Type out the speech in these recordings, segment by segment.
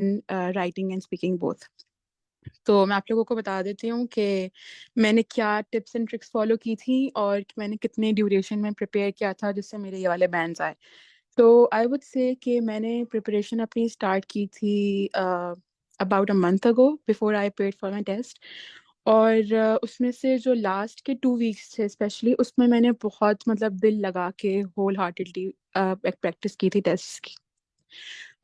Writing and speaking both. तो मैं आप लोगों को बता देती हूँ कि मैंने क्या टिप्स एंड ट्रिक्स फॉलो की थी और मैंने कितने ड्यूरेशन में प्रिपेयर किया था जिससे मेरे ये वाले बैंड्स आए। तो आई वुड से कि मैंने प्रिपरेशन अपनी स्टार्ट की थी about a month ago before I paid for my test. और उसमें से जो लास्ट के 2 वीक्स थे स्पेशली, उसमें मैंने बहुत मतलब दिल लगा के होल हार्टेडली प्रैक्टिस की थी टेस्ट की।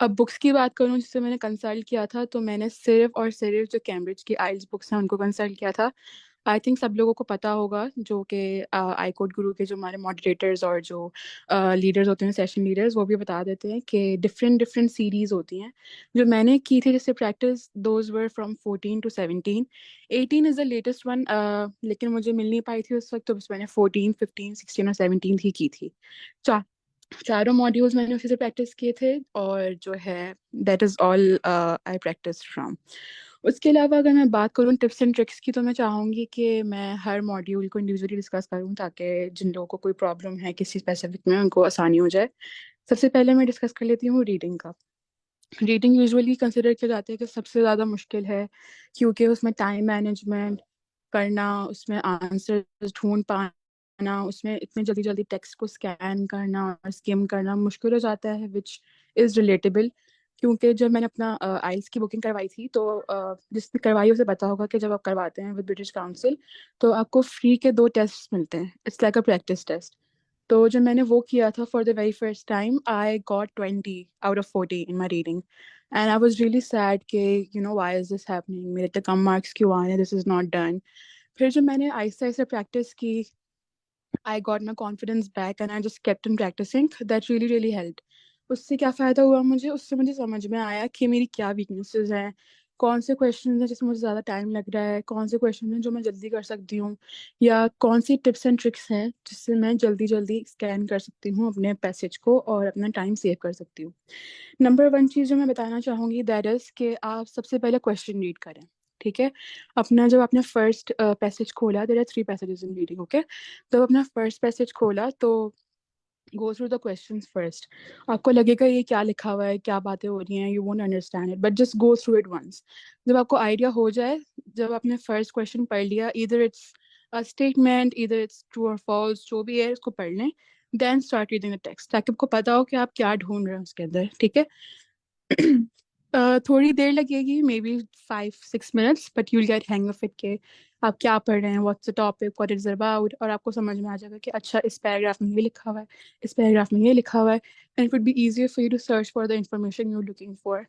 अब बुक्स की बात करूँ जिससे मैंने कंसल्ट किया था, तो मैंने सिर्फ और सिर्फ जो कैम्ब्रिज की आइल्स बुक्स हैं उनको कंसल्ट किया था। आई थिंक सब लोगों को पता होगा जो कि आई कोड गुरु के जो हमारे मॉडरेटर्स और जो लीडर्स होते हैं, सेशन लीडर्स, वो भी बता देते हैं कि डिफरेंट डिफरेंट सीरीज होती हैं जो मैंने की थी। जैसे practice those were from 14 to 17। 18 is the latest one, लेकिन मुझे मिल नहीं पाई थी उस वक्त, तो बस मैंने 14, 15, 16 और 17 ही की थी। चारों मॉड्यूल्स मैंने उसी से प्रैक्टिस किए थे और जो है that is all I practice from. उसके अलावा अगर मैं बात करूँ टिप्स एंड ट्रिक्स की, तो मैं चाहूँगी कि मैं हर मॉड्यूल को इंडिविजुअली डिस्कस करूँ ताकि जिन लोगों को कोई प्रॉब्लम है किसी स्पेसिफिक में उनको आसानी हो जाए। सबसे पहले मैं डिस्कस कर लेती हूँ रीडिंग का। रीडिंग यूजुअली कंसिडर किया जाता है कि सबसे ज़्यादा मुश्किल है, क्योंकि उसमें टाइम मैनेजमेंट करना, उसमें आंसर ढूंढ पाना, उसमें इतने जल्दी जल्दी टेक्स्ट को स्कैन करना और स्किम करना मुश्किल हो जाता है, विच इज़ रिलेटेबल। क्योंकि जब मैंने अपना आइल्स की बुकिंग करवाई थी, तो जिसने करवाई उसे पता होगा कि जब आप करवाते हैं विद ब्रिटिश काउंसिल, तो आपको फ्री के 2 टेस्ट मिलते हैं। It's like a practice test. तो जब मैंने वो किया था for the very first time, I got 20 out of 40 in my reading. And I was really sad कि वाई इज दिस हैपनिंग, मेरे इतने कम मार्क्स क्यों आए हैं, दिस इज़ नॉट डन। फिर जब मैंने आहिस्ता आहिस्ता प्रैक्टिस की, I got my confidence back and I just kept in practicing. That really really help. उससे क्या फ़ायदा हुआ मुझे, उससे मुझे समझ में आया कि मेरी क्या वीकनेसेस हैं, कौन से क्वेश्चन हैं जिसमें मुझे ज़्यादा टाइम लग रहा है, कौन से क्वेश्चन हैं जो मैं जल्दी कर सकती हूँ, या कौन सी टिप्स एंड ट्रिक्स हैं जिससे मैं जल्दी जल्दी स्कैन कर सकती हूँ अपने पैसेज को और अपना टाइम सेव कर सकती हूँ। नंबर वन चीज़ जो मैं बताना चाहूँगी दैट इज़ कि आप सबसे पहले क्वेश्चन रीड करें। ठीक है। अपना जब आपने फर्स्ट पैसेज खोला, there are 3 passages in reading, okay. तो अपना फर्स्ट पैसेज खोला तो go through the questions first. आपको लगेगा ये क्या लिखा हुआ है, क्या बातें हो रही हैं, you won't understand it, but just go through it once. जब आपको आइडिया हो जाए, जब आपने फर्स्ट क्वेश्चन पढ़ लिया, इधर इट्स अ स्टेटमेंट, इधर इट्स ट्रू और फॉल्स, जो भी है उसको पढ़ लें। Then start reading the text, ताकि आपको पता हो कि आप क्या ढूंढ रहे हैं उसके अंदर। ठीक है। थोड़ी देर लगेगी, may be 5-6 minutes, but you'll get hang of it के आप क्या पढ़ रहे हैं, what's the topic, what is about, और आपको समझ में आ जाएगा कि अच्छा इस पैराग्राफ में ये लिखा हुआ है, इस पैराग्राफ में ये लिखा हुआ है, and it would be easier for you to search for the information you are looking for.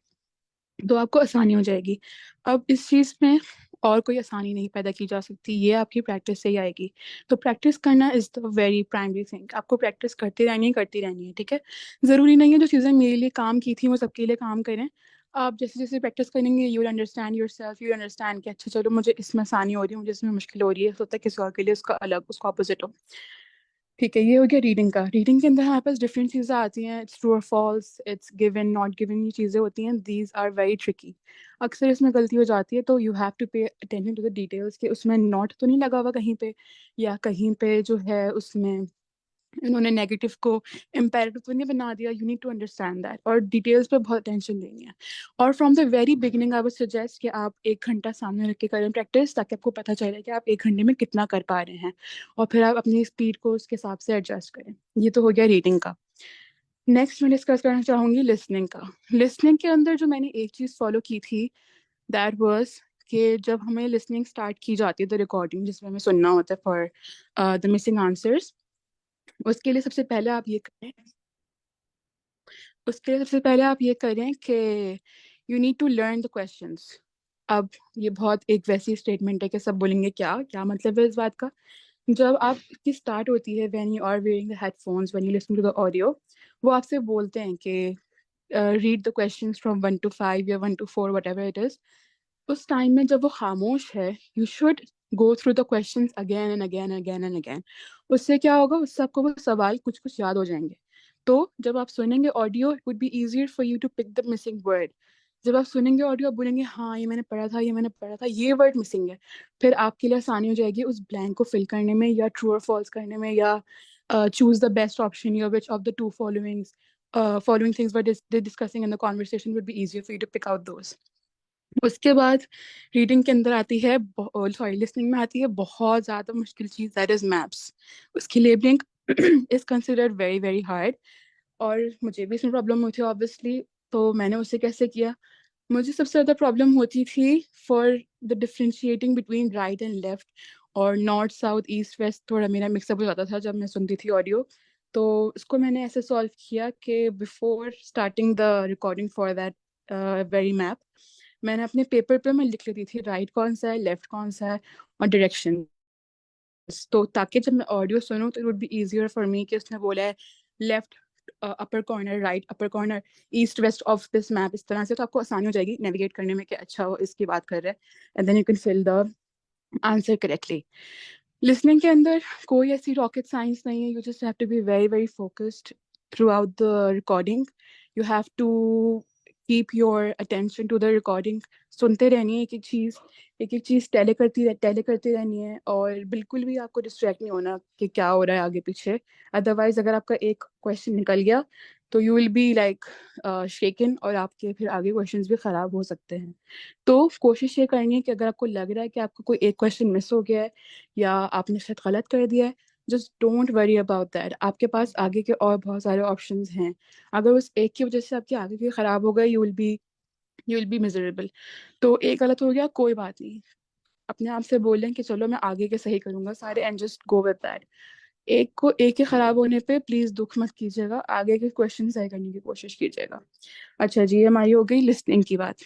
तो आपको आसानी हो जाएगी। अब इस चीज़ में और कोई आसानी नहीं पैदा की जा सकती, ये आपकी प्रैक्टिस से ही आएगी। तो प्रैक्टिस करना is the very primary thing. आपको प्रैक्टिस करती रहनी है। ठीक है। ज़रूरी नहीं है जो चीज़ें मेरे लिए काम की थी वो सबके लिए काम करें। आप जैसे जैसे प्रैक्टिस करेंगे, you will understand your self, you understand कि अच्छा चलो मुझे इसमें आसानी हो रही है, मुझे इसमें मुश्किल हो रही है, हो सकता है किसी और के लिए उसका अलग, उसका ऑपोजिट हो। ठीक है। ये हो गया रीडिंग का। रीडिंग के अंदर हमारे पास डिफरेंट चीज़ें आती हैं, इट्स ट्रू और false, it's given not given, ये चीज़ें होती हैं, दीज आर वेरी ट्रिकी। अक्सर इसमें गलती हो जाती है, तो you have to pay attention to the details कि उसमें नॉट तो नहीं लगा हुआ कहीं पे, या कहीं पे जो है उसमें इन्होंने नेगेटिव को इम्पेरेटिव तो नहीं बना दिया। You need to understand that, और डिटेल्स पे बहुत अटेंशन देनी है। और from the very beginning I would suggest कि आप 1 घंटा सामने रख के करें प्रैक्टिस, ताकि आपको पता चले कि आप 1 घंटे में कितना कर पा रहे हैं, और फिर आप अपनी स्पीड को उसके हिसाब से एडजस्ट करें। ये तो हो गया रीडिंग का। नेक्स्ट मैं डिस्कस करना चाहूँगी लिसनिंग का। लिसनिंग के अंदर जो मैंने एक चीज़ फॉलो की थी, दैट वाज कि जब हमें लिसनिंग स्टार्ट की जाती है, द रिकॉर्डिंग जिसमें हमें सुनना होता है फॉर द मिसिंग आंसर्स, उसके लिए सबसे पहले आप ये करें उसके लिए सबसे पहले आप ये करें कि you need to learn the questions. अब ये बहुत एक वैसी स्टेटमेंट है कि सब बोलेंगे क्या क्या मतलब है इस बात का। जब आप की स्टार्ट होती है, when you are wearing the headphones, when you listen to the audio, वो आपसे बोलते हैं कि read the questions from 1 to 5 या 1 to 4, whatever it is. उस टाइम में जब वो खामोश है, you should go through the questions again and again again and again. उससे क्या होगा, उससे आपको वो सवाल कुछ कुछ याद हो जाएंगे। तो जब आप सुनेंगे audio, it would be easier for you to pick the missing word. जब आप सुनेंगे ऑडियो, आप बोलेंगे हाँ ये मैंने पढ़ा था, ये मैंने पढ़ा था, ये वर्ड मिसिंग है। फिर आपके लिए आसानी हो जाएगी उस ब्लैंक को फिल करने में, या ट्रू और फॉल्स करने में, या चूज द बेस्ट ऑप्शन, या which of the two followings, following things they're discussing in the conversation would be easier for you to pick out those. उसके बाद रीडिंग के अंदर आती है, सॉरी लिसनिंग में आती है बहुत ज़्यादा मुश्किल चीज़, दैट इज़ मैप्स. उसकी labelling is considered very very hard, और मुझे भी इसमें प्रॉब्लम हुई थी ऑब्वियसली. तो मैंने उसे कैसे किया, मुझे सबसे ज़्यादा प्रॉब्लम होती थी for the differentiating between right and left, और नॉर्थ साउथ ईस्ट वेस्ट थोड़ा मेरा मिक्सअप हो जाता था जब मैं सुनती थी ऑडियो. तो इसको मैंने ऐसे सॉल्व किया कि before starting the recording for that very map, मैंने अपने पेपर पे मैं लिख लेती थी राइट कौन सा है, लेफ्ट कौन सा है, और डायरेक्शन. तो ताकि जब मैं ऑडियो सुनूं तो it would be easier for me कि उसने बोला है left upper corner, right upper corner, east west of this map, इस तरह से. तो आपको आसानी हो जाएगी नेविगेट करने में कि अच्छा वो इसकी बात कर रहा है, and then you can fill the answer correctly. Listening के अंदर कोई ऐसी रॉकेट साइंस नहीं है. You just have to be very very focused throughout the recording. You have to keep your attention to the recording. सुनते रहनी है एक एक चीज़ टेली करती रहनी है, और बिल्कुल भी आपको डिस्ट्रैक्ट नहीं होना कि क्या हो रहा है आगे पीछे. अदरवाइज अगर आपका एक क्वेश्चन निकल गया तो यू विल बी लाइक शेकन, और आपके फिर आगे क्वेश्चंस भी ख़राब हो सकते हैं. तो कोशिश ये करनी है कि अगर आपको लग रहा है कि आपको कोई एक क्वेश्चन मिस हो गया है या आपने शायद गलत कर दिया है, just don't worry about that. आपके पास आगे के और बहुत सारे ऑप्शंस हैं. अगर उस एक की वजह से आपकी आगे की ख़राब हो गई, यू विल बी मिजरेबल. तो एक गलत हो गया, कोई बात नहीं. अपने आप से बोलें कि चलो मैं आगे के सही करूंगा सारे, and just go with that. एक के खराब होने पे प्लीज दुख मत कीजिएगा, आगे के क्वेश्चन सही करने की कोशिश कीजिएगा. अच्छा जी, हमारी हो गई लिसनिंग की बात.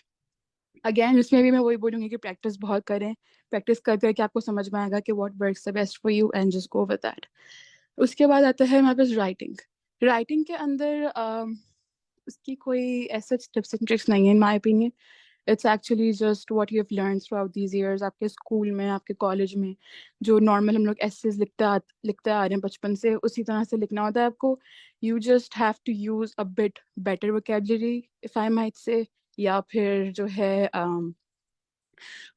अगेन इसमें भी मैं वही बोलूंगी कि प्रैक्टिस बहुत करें. प्रैक्टिस कर करके आपको समझ में आएगा कि what works the best for you, and just go with that. उसके बाद आता है हमारे पास राइटिंग. राइटिंग के अंदर उसकी कोई ऐसा टिप्स एंड ट्रिक्स नहीं है in my opinion. It's actually just what you have learn through out these years. आपके स्कूल में, आपके कॉलेज में जो नॉर्मल हम लोग एसेज लिखते आ रहे हैं बचपन से, उसी तरह से लिखना होता है आपको. You just have to use a bit better vocabulary, if I might say. या फिर जो है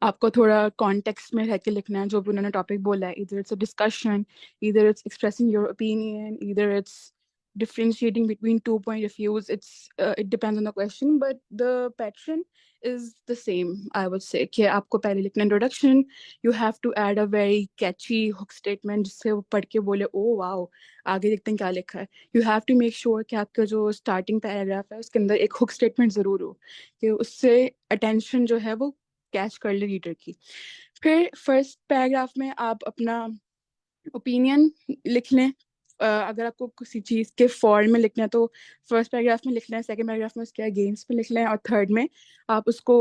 आपको थोड़ा कॉन्टेक्स्ट में रह के लिखना है जो भी उन्होंने टॉपिक बोला है. इधर इट्स अ डिस्कशन, इधर इट्स एक्सप्रेसिंग योर ओपिनियन, इधर it's differentiating between two point of views. It depends on the question, but the pattern is the same, I would say. कि आपको पहले लिखना introduction, you have to add a very catchy hook statement जिससे वो पढ़ के बोले oh wow आगे देखते हैं क्या लिखा है. You have to make sure कि आपका जो starting paragraph है उसके अंदर एक hook statement ज़रूर हो कि उससे attention जो है वो कैच कर ले रीडर की. फिर फर्स्ट पैराग्राफ में आप अपना ओपिनियन लिख लें. अगर आपको किसी चीज़ के फॉर्म में लिखना है तो फर्स्ट पैराग्राफ में लिख लें, सेकंड पैराग्राफ में उसके अगेंस्ट में लिख लें, और थर्ड में आप उसको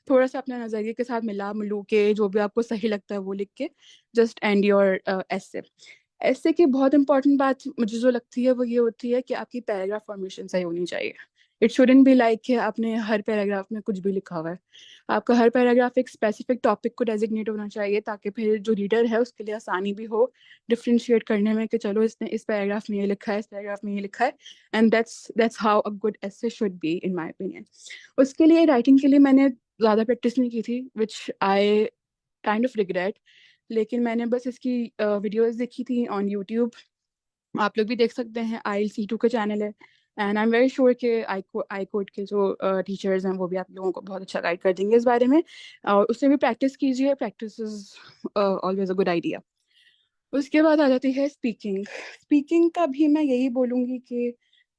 थोड़ा सा अपने नज़रिए के साथ मिला मिलू के जो भी आपको सही लगता है वो लिख के जस्ट एंड योर एसे. ऐसे की बहुत इंपॉर्टेंट बात मुझे जो लगती है वो ये होती है कि आपकी पैराग्राफ फॉर्मेशन सही होनी चाहिए. इट शुडंट बी लाइक कि आपने हर पैराग्राफ में कुछ भी लिखा हुआ है. आपका हर पैराग्राफ एक स्पेसिफिक टॉपिक को डेजिग्नेट होना चाहिए ताकि फिर जो रीडर है उसके लिए आसानी भी हो डिफ्रेंशिएट करने में कि चलो इसने इस पैराग्राफ में ये लिखा है, इस पैराग्राफ में ये लिखा है. And that's how a good essay should be in my opinion. उसके लिए राइटिंग के लिए मैंने ज़्यादा प्रैक्टिस नहीं की थी, विच आई काइंड ऑफ रिग्रेट. लेकिन मैंने बस इसकी वीडियोस देखी थी ऑन यूट्यूब. आप लोग भी देख सकते हैं, IELTS-C2 का चैनल है, and I am very sure कि आई कोड के जो टीचर्स हैं वो भी आप लोगों को बहुत अच्छा गाइड कर देंगे इस बारे में. और उससे भी प्रैक्टिस कीजिए, practice is always a good idea. उसके बाद आ जाती है स्पीकिंग. स्पीकिंग का भी मैं यही बोलूँगी कि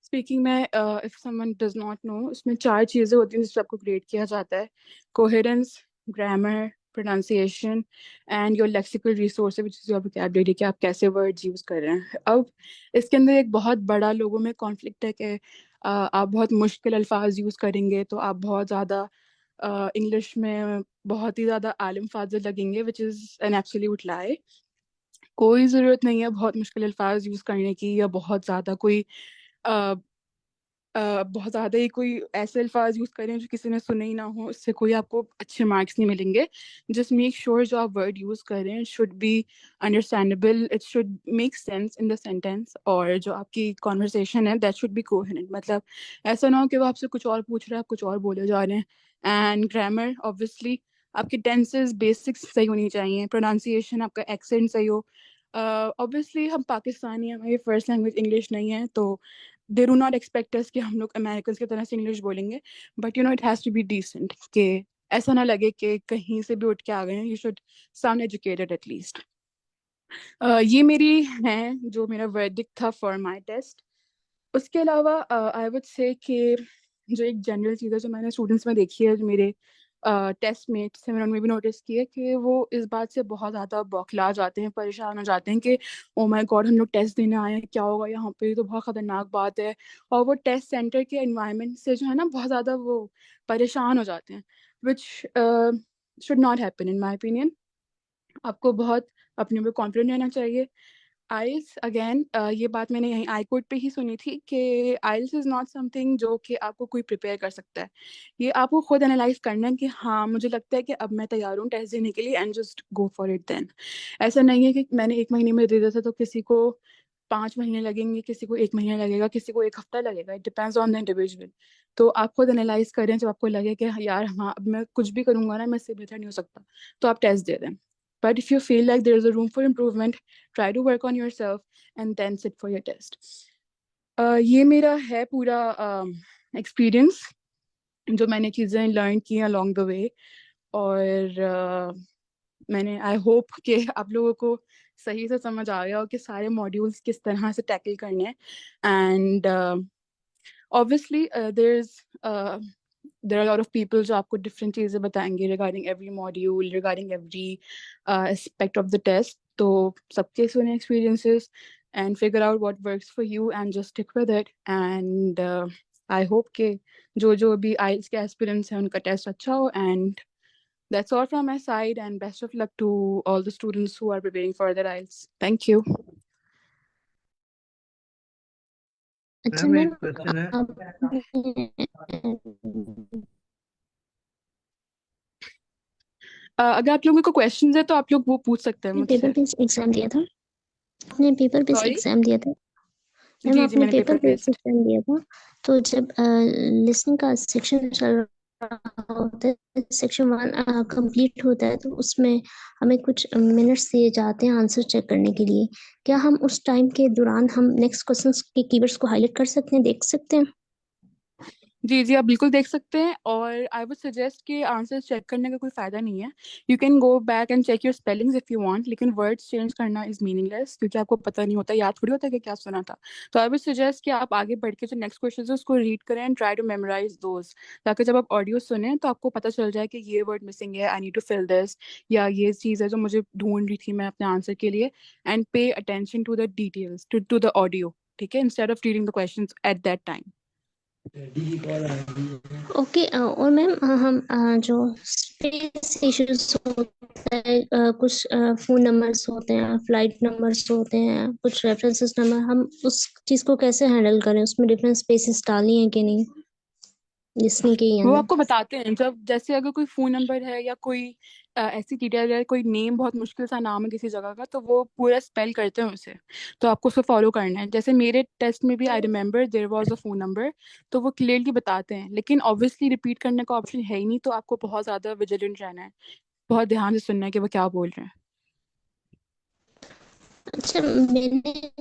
स्पीकिंग में if someone does not know, उसमें 4 चीज़ें होती हैं जिससे आपको ग्रेड किया जाता है. Coherence, grammar, pronunciation, and your lexical resource, which is your vocabulary, कि आप कैसे वर्ड्स यूज़ कर रहे हैं. अब इसके अंदर एक बहुत बड़ा लोगों में कॉन्फ्लिक्ट है कि आप बहुत मुश्किल अल्फाज यूज़ करेंगे तो आप बहुत ज़्यादा इंग्लिश में बहुत ही ज़्यादा आलिम फाजिल लगेंगे, विच इज़ एन एब्सोल्यूट लाई. कोई ज़रूरत नहीं है बहुत मुश्किल अल्फाज यूज़ करने की, या बहुत ज़्यादा कोई अ, बहुत ज़्यादा ही कोई ऐसे अल्फाज यूज़ करें जो किसी ने सुने ही ना हो, उससे कोई आपको अच्छे मार्क्स नहीं मिलेंगे. जस्ट मेक श्योर जो आप वर्ड यूज़ कर रहे हैं should be understandable, it should make sense in the sentence, और जो आपकी कॉन्वर्सेशन है दैट शुड बी कोहेरेंट. मतलब ऐसा ना हो कि वो आपसे कुछ और पूछ रहे हैं, आप कुछ और बोले जा रहे हैं. एंड ग्रामर ऑब्वियसली आपकी टेंसेस बेसिक्स सही होनी चाहिए. प्रोनाउंसिएशन, आपका एक्सेंट सही हो. ऑब्वियसली हम पाकिस्तानी हैं, हमारी फर्स्ट लैंग्वेज इंग्लिश नहीं है, तो they do not expect us कि हम लोग अमेरिकन की तरह से इंग्लिश बोलेंगे, but it has to be decent, कि ऐसा ना लगे कि कहीं से भी उठ के आ गए हैं. You should sound educated at least. ये मेरी हैं जो मेरा वर्डिक्ट था फॉर माई टेस्ट. उसके अलावा आई वुड से कि जो एक जनरल चीज़ है जो मैंने स्टूडेंट्स में देखी है, जो मेरे टेस्ट मेट्स से मैंने उनमें भी नोटिस की है, कि वो इस बात से बहुत ज़्यादा बौखला जाते हैं, परेशान हो जाते हैं कि ओ माय गॉड हम लोग टेस्ट देने आए हैं, क्या होगा यहाँ पे, तो बहुत ख़तरनाक बात है. और वो टेस्ट सेंटर के एनवायरनमेंट से जो है ना बहुत ज़्यादा वो परेशान हो जाते हैं, which should not happen in my opinion. आपको बहुत अपने ऊपर कॉन्फिडेंट रहना चाहिए. आइल्स अगेन, ये बात मैंने यहीं आई कोर्ट पे ही सुनी थी कि आइल्स इज़ नॉट समथिंग जो कि आपको कोई प्रिपेयर कर सकता है. ये आपको खुद एनालाइज करना है कि हाँ मुझे लगता है कि अब मैं तैयार हूँ टेस्ट देने के लिए, and just go for it then. ऐसा नहीं है कि मैंने 1 महीने में दे दिया था तो किसी को 5 महीने लगेंगे, किसी को 1 महीना लगेगा, किसी को 1 हफ्ता लगेगा. It depends on the individual. तो आप खुद एनालाइज करें, जब आपको लगे कि यार हाँ अब मैं कुछ भी करूँगा ना मैं इससे बेहतर नहीं हो सकता, तो आप टेस्ट दे दें. But if you feel like there is a room for improvement, try to work on yourself and then sit for your test. ये मेरा है पूरा एक्सपीरियंस, जो मैंने चीज़ें लर्न की along the way. और मैंने आई होप कि आप लोगों को सही से समझ आ गया हो कि सारे मॉड्यूल्स किस तरह से टैकल करने हैं. And obviously there are a lot of people जो आपको different चीज़ें बताएंगे regarding every module, regarding every aspect of the test. तो सबके सुने experiences and figure out what works for you and just stick with it. And I hope कि जो भी IELTS के aspirants हैं उनका test अच्छा हो. And that's all from my side, and best of luck to all the students who are preparing for their IELTS. Thank you. अच्छा ma'am ma'am, एक क्वेश्चन है. अगर आप लोगों को क्वेश्चंस है तो आप लोग वो पूछ सकते हैं पेपर मुझसे. बेस्ड एग्जाम दिया था आपने? Paper based sorry. एग्जाम दिया था मैम? जी आपने मैंने paper paper based based. Exam दिया था, तो जब लिसनिंग का सेक्शन चल रहा होता है, सेक्शन 1 कंप्लीट होता है, तो उसमें हमें कुछ मिनट्स दिए जाते हैं आंसर चेक करने के लिए. क्या हम उस टाइम के दौरान हम नेक्स्ट क्वेश्चंस के कीवर्ड्स को हाईलाइट कर सकते हैं, देख सकते हैं? जी जी आप बिल्कुल देख सकते हैं. और आई वुड सजेस्ट कि आंसर चेक करने का कोई फ़ायदा नहीं है. You can go back and check your spellings if you want, लेकिन वर्ड्स चेंज करना इज़ मीनिंगलेस, क्योंकि आपको पता नहीं होता, याद थोड़ी होता है कि क्या सुना था. तो आई वुड सजेस्ट कि आप आगे बढ़ के जो नेक्स्ट क्वेश्चन है उसको रीड करें and try to memorize those, ताकि जब आप ऑडियो सुने तो आपको पता चल जाए कि ये वर्ड मिसिंग है, I need to fill this, या ये चीज़ है जो मुझे ढूंढ रही थी मैं अपने आंसर के लिए. And pay attention to the details, to the audio, ठीक है, instead of reading the question at that time. Okay. और मैम, हम जो स्पेस इश्यूज होता है, कुछ फोन नंबर्स होते हैं, फ्लाइट नंबर्स होते हैं, कुछ रेफरेंसेस नंबर, हम उस चीज को कैसे हैंडल करें? उसमें डिफरेंट स्पेसेस डालनी है कि नहीं लिसनिंग के ही वो अंदर? आपको बताते हैं, जब जैसे अगर कोई फोन नंबर है या कोई ऐसी डिटेल है, कोई नेम बहुत मुश्किल सा नाम है किसी जगह का, तो वो पूरा स्पेल करते हैं उसे. तो आपको उसको फॉलो करना है. जैसे मेरे टेस्ट में भी I remember there was a phone number, तो वो क्लियरली बताते हैं, लेकिन ऑब्वियसली रिपीट करने का ऑप्शन है ही नहीं, तो आपको बहुत ज़्यादा विजिलेंट रहना है, बहुत ध्यान से सुनना है कि वो क्या बोल रहे हैं. अच्छा, मैंने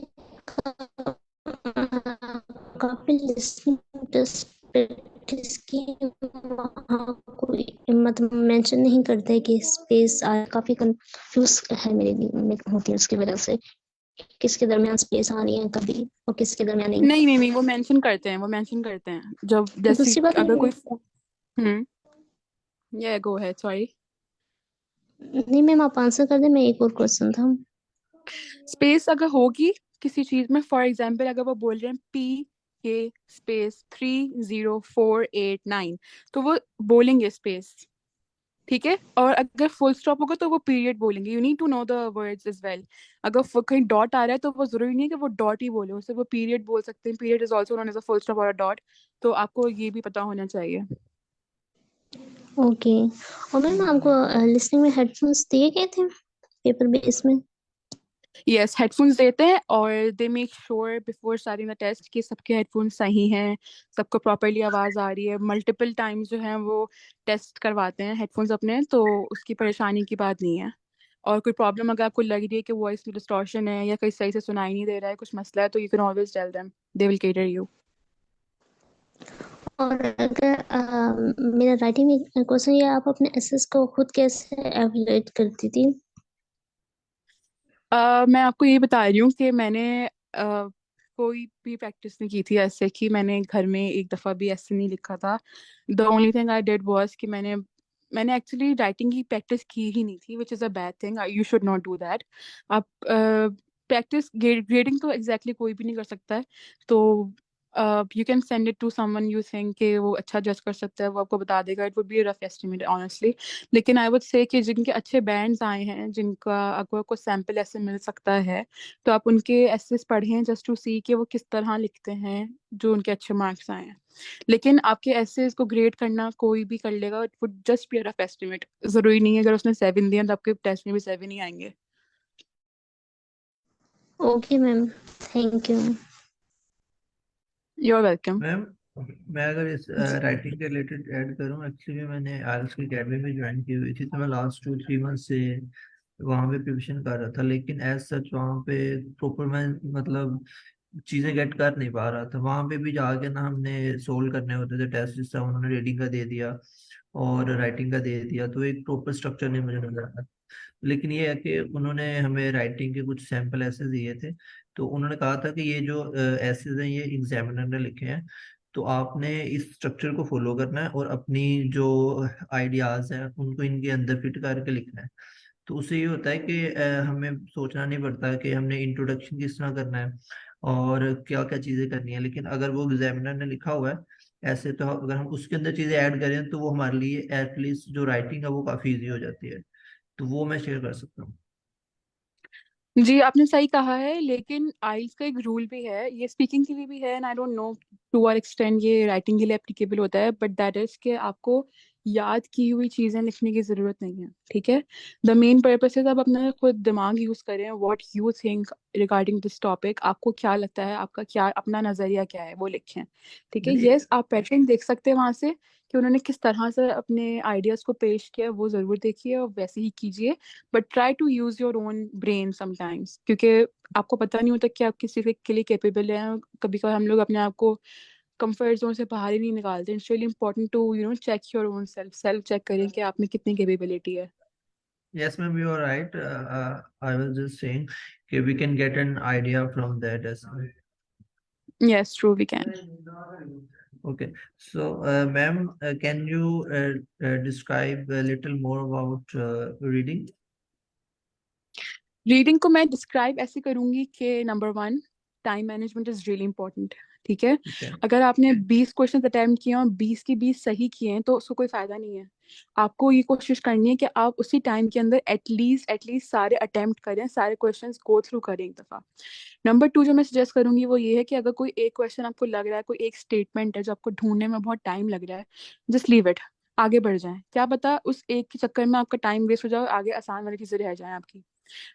काफी लिसनिंग टेस्ट प्रैक्टिस की, वहाँ कोई मतलब मेंशन नहीं करता है कि स्पेस काफी कंफ्यूज है मेरे लिए होती है उसकी वजह से, किसके दरमियान स्पेस आ रही है कभी और किसके दरमियान नहीं. नहीं नहीं नहीं, वो मेंशन करते हैं, वो मेंशन करते हैं. जब जैसे दूसरी बात अगर कोई नहीं या गो है, सॉरी. मैम, आप आंसर कर दें, मैं एक और क्वेश्चन था. स्पेस अगर होगी किसी चीज में, फॉर एग्जाम्पल अगर वो बोल रहे हैं PK स्पेस 304889, तो वो बोलेंगे स्पेस, ठीक है. और अगर फुल स्टॉप होगा तो वो पीरियड बोलेंगे. You need to know the words is well. अगर कहीं डॉट आ रहा है तो वो जरूरी नहीं है कि वो डॉट ही बोले, उसे वो पीरियड बोल सकते हैं. Period is also known as a full stop और अ डॉट. तो आपको ये भी पता होना चाहिए. ओके. और मैम, आपको लिसनिंग में हेडफोन्स दिए गए थे पेपर बेस में? यस, हेडफोन्स देते हैं, और they make sure before starting the test कि सबके हेडफोन्स सही हैं, सबको प्रॉपरली आवाज़ आ रही है. मल्टीपल टाइम्स जो है वो टेस्ट करवाते हैं हेडफोन्स अपने, तो उसकी परेशानी की बात नहीं है. और कोई प्रॉब्लम अगर आपको लग रही है कि वॉइस में डिस्टॉर्शन है या कहीं सही से सुनाई नहीं दे रहा है, कुछ मसला है, तो you can always tell them, they will cater you. और अगर मेरा राइटिंग में क्वेश्चन, ये आप अपने एसेस को खुद कैसे एवेलुएट करती थी? मैं आपको ये बता रही हूँ कि मैंने कोई भी प्रैक्टिस नहीं की थी ऐसे कि मैंने घर में एक दफ़ा भी ऐसे नहीं लिखा था। The only thing I did was कि मैंने एक्चुअली राइटिंग की प्रैक्टिस की ही नहीं थी, which is a bad thing, you should not do that. आप प्रैक्टिस ग्रेडिंग तो एग्जैक्टली कोई भी नहीं कर सकता है। तो you can send it to someone you think कि वो अच्छा जज कर सकता है, वो आपको बता देगा। It would B rough estimate honestly. लेकिन आई वुड से कि जिनके अच्छे बैंड्स आए हैं, जिनका अगर आपको सैम्पल ऐसे मिल सकता है, तो आप उनके एसेस पढ़ें जस्ट टू सी कि वो किस तरह लिखते हैं, जो उनके अच्छे मार्क्स आए हैं। लेकिन आपके एसेस को ग्रेड करना कोई भी कर लेगा, it would just be a rough estimate. जरूरी नहीं है अगर उसने 7 दिया तो आपके टेस्ट में भी 7 ही आएंगे। Okay ma'am, thank you ma'am. You are welcome. Ma'am, मैं अगर इस राइटिंग के रिलेटेड ऐड करूं, एक्चुअली मैंने आइल्स की अकेडमी में ज्वाइन की हुई थी, तो मैं लास्ट 2-3 मंथ से वहाँ पे प्रिपरेशन कर रहा था। लेकिन एज सच वहाँ पे प्रॉपर मैं मतलब चीज़ें गेट कर नहीं पा रहा था। वहाँ पे भी जाके ना हमने सोल्व करने होते थे टेस्ट, जिस तरह उन्होंने रीडिंग का दे दिया और राइटिंग का दे दिया, तो एक प्रॉपर स्ट्रक्चर नहीं मुझे नजर आया। लेकिन ये है कि उन्होंने हमें राइटिंग के कुछ सैंपल ऐसे दिए थे, तो उन्होंने कहा था कि ये जो ऐसेज हैं ये एग्जामिनर ने लिखे हैं, तो आपने इस स्ट्रक्चर को फॉलो करना है और अपनी जो आइडियाज हैं उनको इनके अंदर फिट करके लिखना है। तो उससे ये होता है कि हमें सोचना नहीं पड़ता कि हमने इंट्रोडक्शन किस तरह करना है और क्या क्या चीज़ें करनी है। लेकिन अगर वो एग्जामिनर ने लिखा हुआ है ऐसे, तो अगर हम उसके अंदर चीज़ें ऐड करें तो वो हमारे लिए एटलीस्ट जो राइटिंग है वो काफ़ी ईजी हो जाती है। तो वो मैं शेयर कर सकता हूँ। जी, आपने सही कहा है, लेकिन आइल्स का एक रूल भी है, ये स्पीकिंग के लिए भी है, and I don't know to what extent ये राइटिंग के लिए एप्लीकेबल होता है, बट दैट इज कि आपको याद की हुई चीजें लिखने की जरूरत नहीं है, ठीक है। द मेन पर्पस है आप अपना खुद दिमाग यूज करें, what you think regarding this topic, आपको क्या लगता है, आपका क्या अपना नजरिया क्या है, वो लिखें, ठीक है। नहीं, यस, आप पैटर्न देख सकते हैं वहां से कि उन्होंने किस तरह से अपने आइडियाज को पेश किया, वो जरूर देखिए और वैसे ही कीजिए। But try to use your own brain sometimes, क्योंकि आपको पता नहीं होता कि आप किसी के लिए कैपेबल हैं। कभी कभी हम लोग अपने आप को कंफर्ट जोन से बाहर ही नहीं निकालते। It's really important to check your own self, self check करें कि आप में कितनी कैपेबिलिटी है। yes ma'am, you are right. I was just saying okay, we can get an idea from that as well. Yes, true, we can. Okay, so ma'am, can you describe a little more about reading? Reading को मैं describe ऐसे करूंगी कि number 1, time management is really important, ठीक है। ठीक है। अगर आपने 20 क्वेश्चन अटेम्प्ट किए और 20 की 20 सही किए हैं तो उसको कोई फायदा नहीं है। आपको ये कोशिश करनी है कि आप उसी टाइम के अंदर एटलीस्ट सारे अटेम्प्ट करें, सारे क्वेश्चंस गो थ्रू करें एक दफा। नंबर 2 जो मैं सजेस्ट करूंगी वो ये है कि अगर कोई एक क्वेश्चन आपको लग रहा है, कोई एक स्टेटमेंट है जो आपको ढूंढने में बहुत टाइम लग रहा है, जस्ट लीव इट, आगे बढ़ जाएं। क्या पता उस एक के चक्कर में आपका टाइम वेस्ट हो जाए, आगे आसान वाली चीजें रह जाएं आपकी।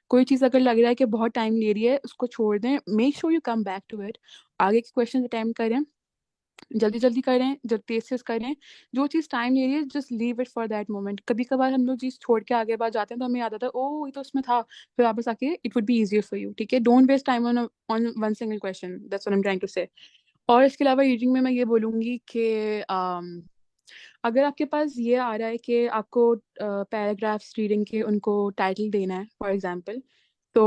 कोई चीज अगर लग रहा है कि बहुत टाइम ले रही है, उसको छोड़ दें, make sure you come back to it. आगे के क्वेश्चन अटेम्प्ट करें, जल्दी जल्दी करें, जब तेज तेज करें। जो चीज टाइम ले रही है just leave it for that moment. कभी कभार हम लोग चीज छोड़ के आगे बढ़ जाते हैं तो हमें याद आता है, ओ ये तो उसमें था, फिर वापस आके it would be easier for you, ठीक है। Don't waste time on one single question, that's what I am trying to say. और इसके अलावा रीडिंग में मैं ये बोलूंगी कि अगर आपके पास ये आ रहा है कि आपको पैराग्राफ्स रीडिंग के उनको टाइटल देना है फॉर एग्जांपल, तो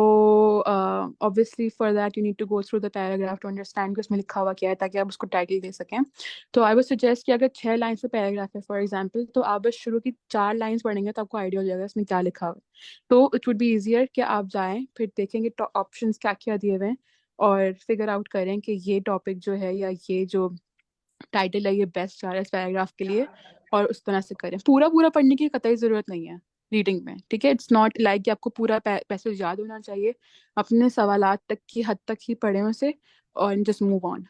obviously for that you need to go through the paragraph to understand कि उसमें लिखा हुआ क्या है, ताकि आप उसको टाइटल दे सकें। तो आई वुड सजेस्ट कि अगर 6 लाइन से पैराग्राफ है फॉर एग्जांपल, तो आप बस शुरू की 4 लाइन्स पढ़ेंगे तो आपको आइडिया हो जाएगा इसमें क्या लिखा हुआ है। तो इट वुड बी इजियर कि आप जाएं, फिर देखेंगे ऑप्शंस क्या क्या दिए हुए हैं, और फिगर आउट करें कि ये टॉपिक जो है या ये जो टाइटल है ये बेस्ट जा रहा है इस पैराग्राफ के लिए, और उस तरह से करें। पूरा पूरा पढ़ने की कतई जरूरत नहीं है रीडिंग में, ठीक है। इट्स नॉट लाइक कि आपको पूरा पैसेज याद होना चाहिए। अपने सवालात तक की हद तक ही पढ़ें उसे, और जस्ट मूव ऑन।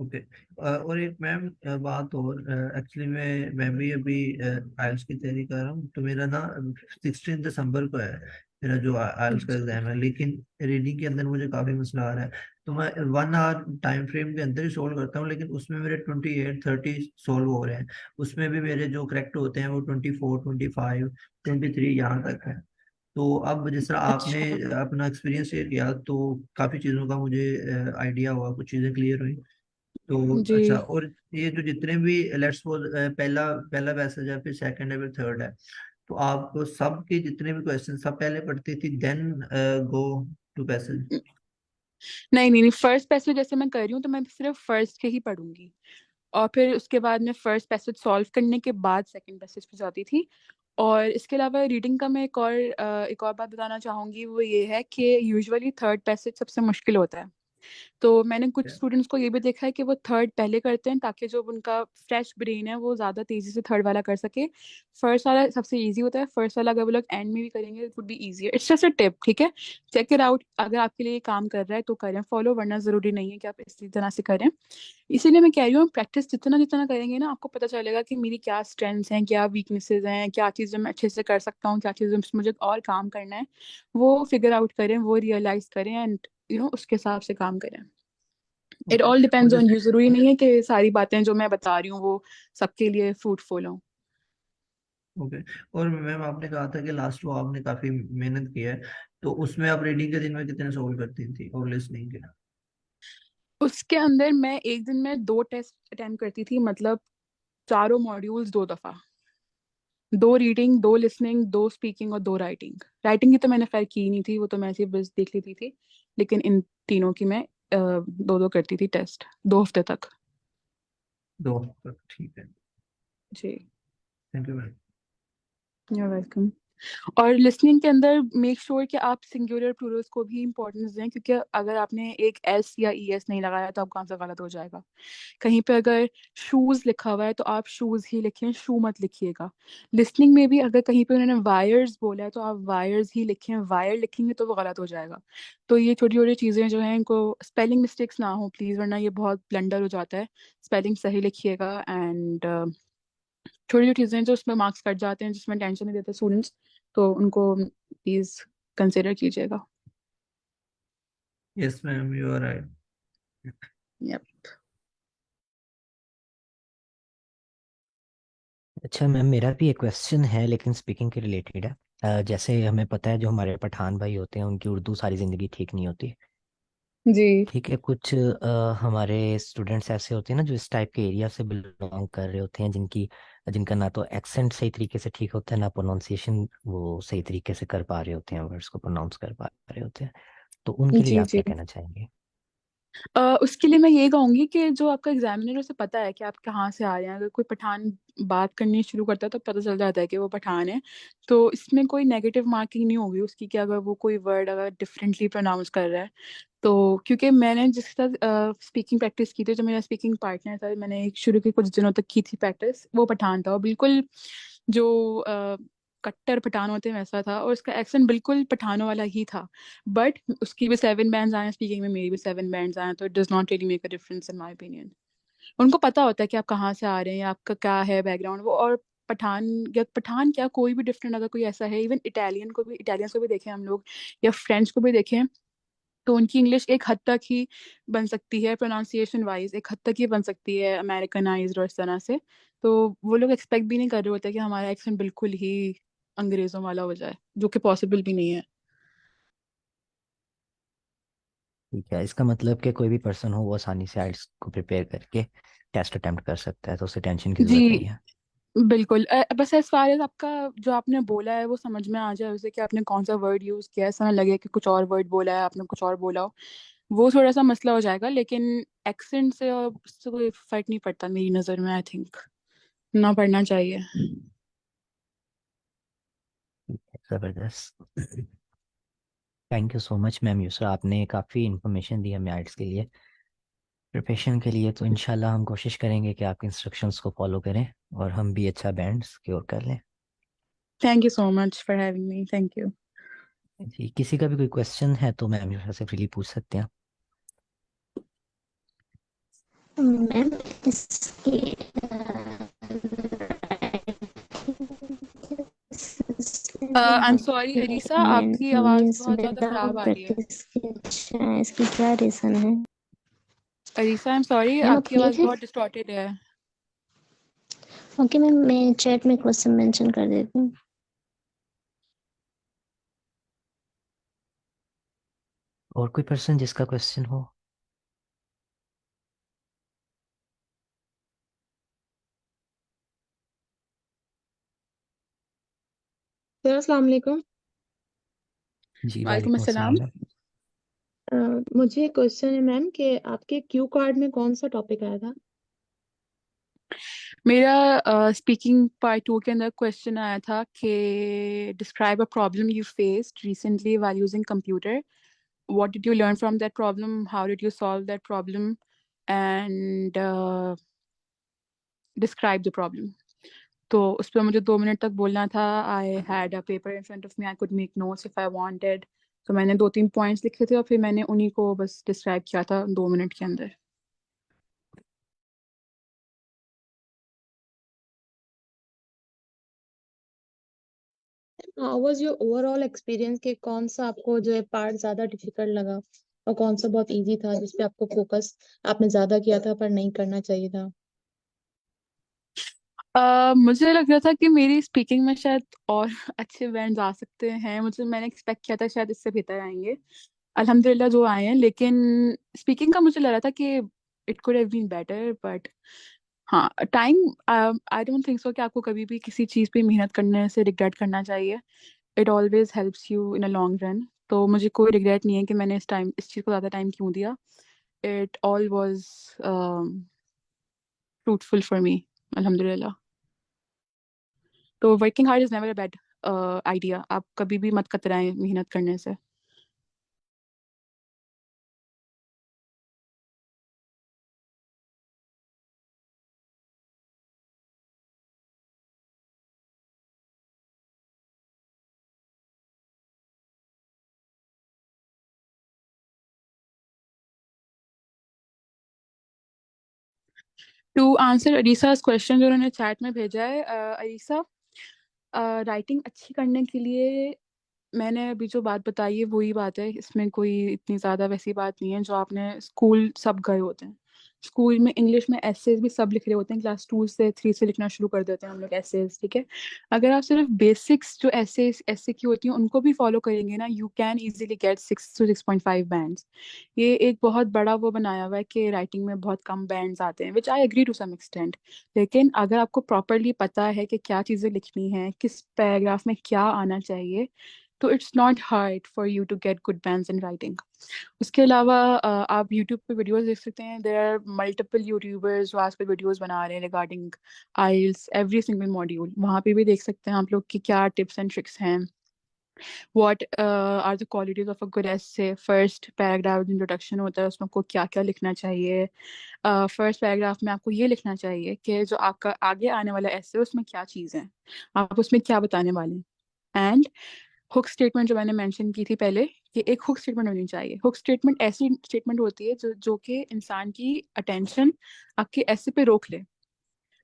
ओके, और एक मैम बात और, एक्चुअली मैं भी अभी आइल्स की तैयारी कर रहा हूँ, तो मेरा ना 16 दिसंबर को है मेरा जो आइल्स का एग्जाम है। लेकिन रीडिंग के अंदर मुझे काफी मसला आ रहा है। तो मैं 1 आवर टाइम फ्रेम के अंदर ही सोल्व करता हूँ, लेकिन उसमें मेरे 28 30 सोल्व हो रहे हैं। उसमें भी मेरे जो करेक्ट होते हैं वो 24 25 23 यहाँ तक है। तो अब जिस तरह आपने अच्छा। अपना एक्सपीरियंस शेयर किया तो काफ़ी चीज़ों का मुझे आइडिया हुआ, कुछ चीज़ें क्लियर हुई। तो जी। अच्छा, और ये जो जितने भी लेट्स सपोज पहला पहला पैसेज है, फिर सेकंड है, फिर थर्ड है, तो आप सब के जितने भी क्वेश्चन सब पहले पढ़ती थी देन गो टू पैसेज? नहीं नहीं नहीं, फर्स्ट पैसेज जैसे मैं कर रही हूँ तो मैं सिर्फ फर्स्ट के ही पढ़ूंगी, और फिर उसके बाद मैं फर्स्ट पैसेज सॉल्व करने के बाद सेकंड पैसेज पे जाती थी। और इसके अलावा रीडिंग का मैं एक और बात बताना चाहूंगी, वो ये है कि यूजुअली थर्ड पैसेज सबसे मुश्किल होता है। तो मैंने कुछ स्टूडेंट्स को ये भी देखा है कि वो थर्ड पहले करते हैं ताकि जो उनका फ्रेश ब्रेन है वो ज़्यादा तेज़ी से थर्ड वाला कर सके। फर्स्ट वाला सबसे इजी होता है, फर्स्ट वाला अगर वो लोग एंड में भी करेंगे it would be easier. It's just a tip, ठीक है। चेक इट आउट, अगर आपके लिए ये काम कर रहा है तो करें फॉलो, वरना ज़रूरी नहीं है कि आप इसी तरह से करें। इसीलिए मैं कह रही हूँ प्रैक्टिस जितना जितना करेंगे ना, आपको पता चलेगा कि मेरी क्या स्ट्रेंथ्स हैं, क्या वीकनेसेस हैं, क्या चीज़ें मैं अच्छे से कर सकता हूँ, क्या चीज़ें मुझे और काम करना है। वो फिगर आउट करें, वो रियलाइज करें, एंड उसके हिसाब से काम करें। It okay. ऑल और डिपेंड्स ऑन जैसे यू, जरूरी नहीं है कि सारी बातें जो मैं बता रही हूँ वो सबके लिए फ्रूटफुल हों। ओके, और मैम आपने कहा था कि लास्ट वो आपने काफी मेहनत की है, तो उसमें आप रीडिंग के दिन में कितने सोल्व करती थी और लिसनिंग के? उसके अंदर मैं एक दिन में 2 टेस्ट अटेम्प्ट करती थी, मतलब चारों मॉड्यूल्स 2 दफा, 2 रीडिंग, 2 लिसनिंग, 2 स्पीकिंग और 2 राइटिंग। राइटिंग की तो मैंने खैर की नहीं थी, वो तो मैं ऐसे बस देख लेती थी। लेकिन इन तीनों की मैं 2 2 करती थी टेस्ट, 2 हफ्ते तक। 2 तक, ठीक है। जी। Thank you ma'am. You welcome. और लिसनिंग के अंदर मेक श्योर कि आप सिंगुलर प्लूरल्स को भी इंपॉर्टेंस दें, क्योंकि अगर आपने एक एस या ई एस नहीं लगाया तो आपका आंसर गलत हो जाएगा। कहीं पे अगर शूज लिखा हुआ है तो आप शूज ही लिखें, शू मत लिखिएगा। लिसनिंग में भी अगर कहीं पे उन्होंने वायर्स बोला है तो आप वायर्स ही लिखें, वायर लिखेंगे तो वो गलत हो जाएगा। तो ये छोटी छोटी चीज़ें जो हैं इनको स्पेलिंग मिस्टेक्स ना हो प्लीज़, वरना ये बहुत ब्लंडर हो जाता है। स्पेलिंग सही लिखिएगा, एंड छोटी छोटी चीज़ें जो उसमें मार्क्स कट जाते हैं जिसमें टेंशन नहीं देते स्टूडेंट्स, तो उनको प्लीज़ कंसिडर कीजिएगा। Yes ma'am, you are right. Yep. अच्छा मैम, मेरा भी एक क्वेश्चन है लेकिन स्पीकिंग के रिलेटेड है। जैसे हमें पता है जो हमारे पठान भाई होते हैं उनकी उर्दू सारी ज़िंदगी ठीक नहीं होती। जी ठीक है, कुछ हमारे स्टूडेंट्स ऐसे होते हैं ना जो इस टाइप के एरिया से बिलोंग कर रहे होते हैं, जिनका ना तो एक्सेंट सही तरीके से ठीक होता है, ना प्रोनाउंसिएशन वो सही तरीके से कर पा रहे होते हैं, वर्ड्स को प्रोनाउंस कर पा रहे होते हैं। तो उनके लिए जी आप जी। क्या कहना चाहेंगे? उसके लिए मैं ये कहूंगी कि जो आपका एग्जामिनर उसे पता है कि आप कहाँ से आ रहे हैं। अगर कोई पठान बात करनी शुरू करता है तो पता चल जाता है कि वो पठान है। तो इसमें कोई नेगेटिव मार्किंग नहीं होगी उसकी, कि अगर वो कोई वर्ड अगर डिफरेंटली प्रोनाउंस कर रहा है तो। क्योंकि मैंने जिस साथ स्पीकिंग प्रैक्टिस की थी, जो मेरा स्पीकिंग पार्टनर था, मैंने एक शुरू के कुछ दिनों तक की थी प्रैक्टिस, वो पठान था, और बिल्कुल जो कट्टर पठान होते हैं वैसा था, और उसका एक्सेंट बिल्कुल पठानों वाला ही था। बट उसकी भी 7 बैंड्स आए स्पीकिंग में, मेरी भी 7 बैंड्स आए, तो it does not really make a difference in my opinion. उनको पता होता है कि आप कहाँ से आ रहे हैं, आपका क्या है बैकग्राउंड वो। और पठान या पठान क्या, कोई भी डिफरेंट अगर कोई ऐसा है, इवन इटालियंस को भी देखें हम लोग, या फ्रेंच को भी देखें, तो उनकी इंग्लिश एक हद तक ही बन सकती है प्रोनाउंसिएशन वाइज, एक हद तक ही बन सकती है अमेरिकनाइज्ड और इस तरह से। तो वो लोग एक्सपेक्ट भी नहीं कर रहे होते कि हमारा एक्सेंट बिल्कुल ही अंग्रेजों वाला हो जाए, जो कि पॉसिबल भी नहीं है। ठीक है, इसका मतलब कि कोई भी पर्सन हो वो आसानी से आइल्स को प्रिपेयर करके टेस्ट अटेम्प्ट कर सकता है, तो उसे टेंशन की जी जरूरत नहीं है। बिल्कुल। बस एज फार एज आपका जो आपने बोला है वो समझ में आ जाए उसे, कि आपने कौन सा वर्ड यूज किया है, ऐसा ना लगे कि कुछ और वर्ड बोला है आपने, कुछ और बोला हो, वो थोड़ा सा मसला हो जाएगा। लेकिन एक्सेंट से और उससे कोई फर्क नहीं पड़ता मेरी नज़र में, आई थिंक ना पढ़ना चाहिए। ठीक है, जबरदस्त। Thank you so much ma'am Yusra, आपने काफ़ी इन्फॉर्मेशन दी हमें आइल्स के लिए प्रिपरेशन के लिए। तो इंशाल्लाह हम कोशिश करेंगे कि आपके इंस्ट्रक्शंस को फॉलो करें और हम भी अच्छा बैंड सिक्योर कर लें। Thank you so much for having me, thank you. जी, किसी का भी कोई क्वेश्चन है तो मैम यूसरा से फ्रीली पूछ सकते हैं। मैम इसके आई एम सॉरी अरीसा, आपकी आवाज़ मीन्स बहुत ज़्यादा ख़राब विदाउट आ रही है। प्रैक्टिस के अच्छे आए, इसकी क्या रीजन है? अरीसा, आई एम सॉरी, मैम आप आपकी क्लियर आवाज़ है? बहुत डिस्टॉर्टेड है। ओके मैम, मैं चैट में क्वेश्चन मेंशन कर देती हूँ। और कोई पर्सन जिसका क्वेश्चन हो? सर अस्सलाम वालेकुम। जी वालेकुम वालेकुम अस्सलाम। अस्सलाम। मुझे एक क्वेश्चन है मैम कि आपके क्यू कार्ड में कौन सा टॉपिक आया था? मेरा स्पीकिंग पार्ट 2 के अंदर क्वेश्चन आया था कि describe a problem you faced recently while using computer, what did you learn from that problem, how did you solve that problem, and describe the problem. तो उस पर मुझे 2 मिनट तक बोलना था। I had a paper in front of me, I could make notes if I wanted. तो मैंने 2-3 points लिखे थे और फिर मैंने उन्हीं को बस डिस्क्राइब किया था 2 मिनट के अंदर। How was your overall experience कि कौन सा आपको जो है पार्ट ज्यादा डिफिकल्ट लगा और कौन सा बहुत इजी था जिस पे आपको फोकस आपने ज्यादा किया था पर नहीं करना चाहिए था? मुझे लग रहा था कि मेरी स्पीकिंग में शायद और अच्छे बैंड आ सकते हैं। मैंने एक्सपेक्ट किया था शायद इससे बेहतर आएंगे। अल्हम्दुलिल्लाह जो आए हैं, लेकिन स्पीकिंग का मुझे लग रहा था कि it could have been better, but हाँ, time, I don't think so कि आपको कभी भी किसी चीज़ पे मेहनत करने से रिग्रेट करना चाहिए। It always helps you in a long run. तो मुझे कोई रिग्रेट नहीं है कि मैंने इस चीज़ को ज़्यादा टाइम क्यों दिया। It all was fruitful for me, अल्हम्दुलिल्लाह। तो working hard is never a bad idea. आप कभी भी मत कतराएं मेहनत करने से। टू आंसर अरीसा's क्वेश्चन जो उन्होंने चैट में भेजा है, अरीसा, राइटिंग अच्छी करने के लिए मैंने अभी जो बात बताई है वही बात है। इसमें कोई इतनी ज़्यादा वैसी बात नहीं है। जो आपने स्कूल सब गए होते हैं, स्कूल में इंग्लिश में एसेज भी सब लिख रहे होते हैं। क्लास 2 से 3 से लिखना शुरू कर देते हैं हम लोग एसेज, ठीक है। अगर आप सिर्फ बेसिक्स जो एसे की होती हैं उनको भी फॉलो करेंगे ना, you can easily get 6 to 6.5 bands. ये एक बहुत बड़ा वो बनाया हुआ है कि राइटिंग में बहुत कम बैंड्स आते हैं, which I agree to some extent. लेकिन अगर आपको प्रॉपरली पता है कि क्या चीज़ें लिखनी है, किस पैराग्राफ में क्या आना चाहिए, तो it's not hard for you to get good bands in writing. उसके अलावा आप यूट्यूब पे वीडियोस देख सकते हैं। देयर आर मल्टीपल यूट्यूबर्स जो आजकल वीडियोस बना रहे हैं रिगार्डिंग आइल्स एवरी सिंगल मॉड्यूल। वहाँ पे भी देख सकते हैं आप लोग कि क्या टिप्स एंड ट्रिक्स हैं। What are the qualities of a good essay. First paragraph introduction होता है, उसमें आपको क्या क्या लिखना चाहिए। फर्स्ट पैराग्राफ में आपको ये लिखना चाहिए कि जो आपका आगे आने वाला एसे उसमें क्या चीज़ है, आप उसमें क्या बताने वाले हैं। एंड हुक स्टेटमेंट जो मैंने मेंशन की थी पहले, कि एक हुक स्टेटमेंट होनी चाहिए। हुक स्टेटमेंट ऐसी स्टेटमेंट होती है जो कि इंसान की अटेंशन आपके ऐसे पे रोक ले,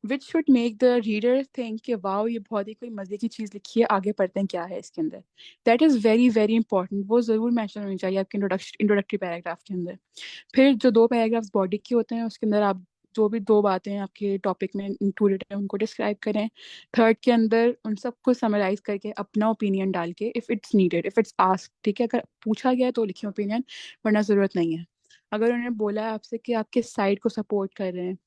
which should make the reader think कि वाओ ये बहुत ही कोई मजे की चीज लिखी है, आगे पढ़ते हैं क्या है इसके अंदर। That is very very important. वो जरूर मेंशन होनी चाहिए आपके इंट्रोडक्टरी पैराग्राफ के अंदर। फिर जो 2 पैराग्राफ्स बॉडी के होते हैं उसके अंदर आप जो भी 2 बातें आपके टॉपिक में इंक्लूडेड है उनको डिस्क्राइब करें। थर्ड के अंदर उन सबको समराइज करके अपना ओपिनियन डाल के, if it's needed, if it's ask, ठीक है, अगर पूछा गया तो लिखिए ओपिनियन, वरना ज़रूरत नहीं है। अगर उन्होंने बोला है आपसे कि आप किस साइड को सपोर्ट कर रहे हैं,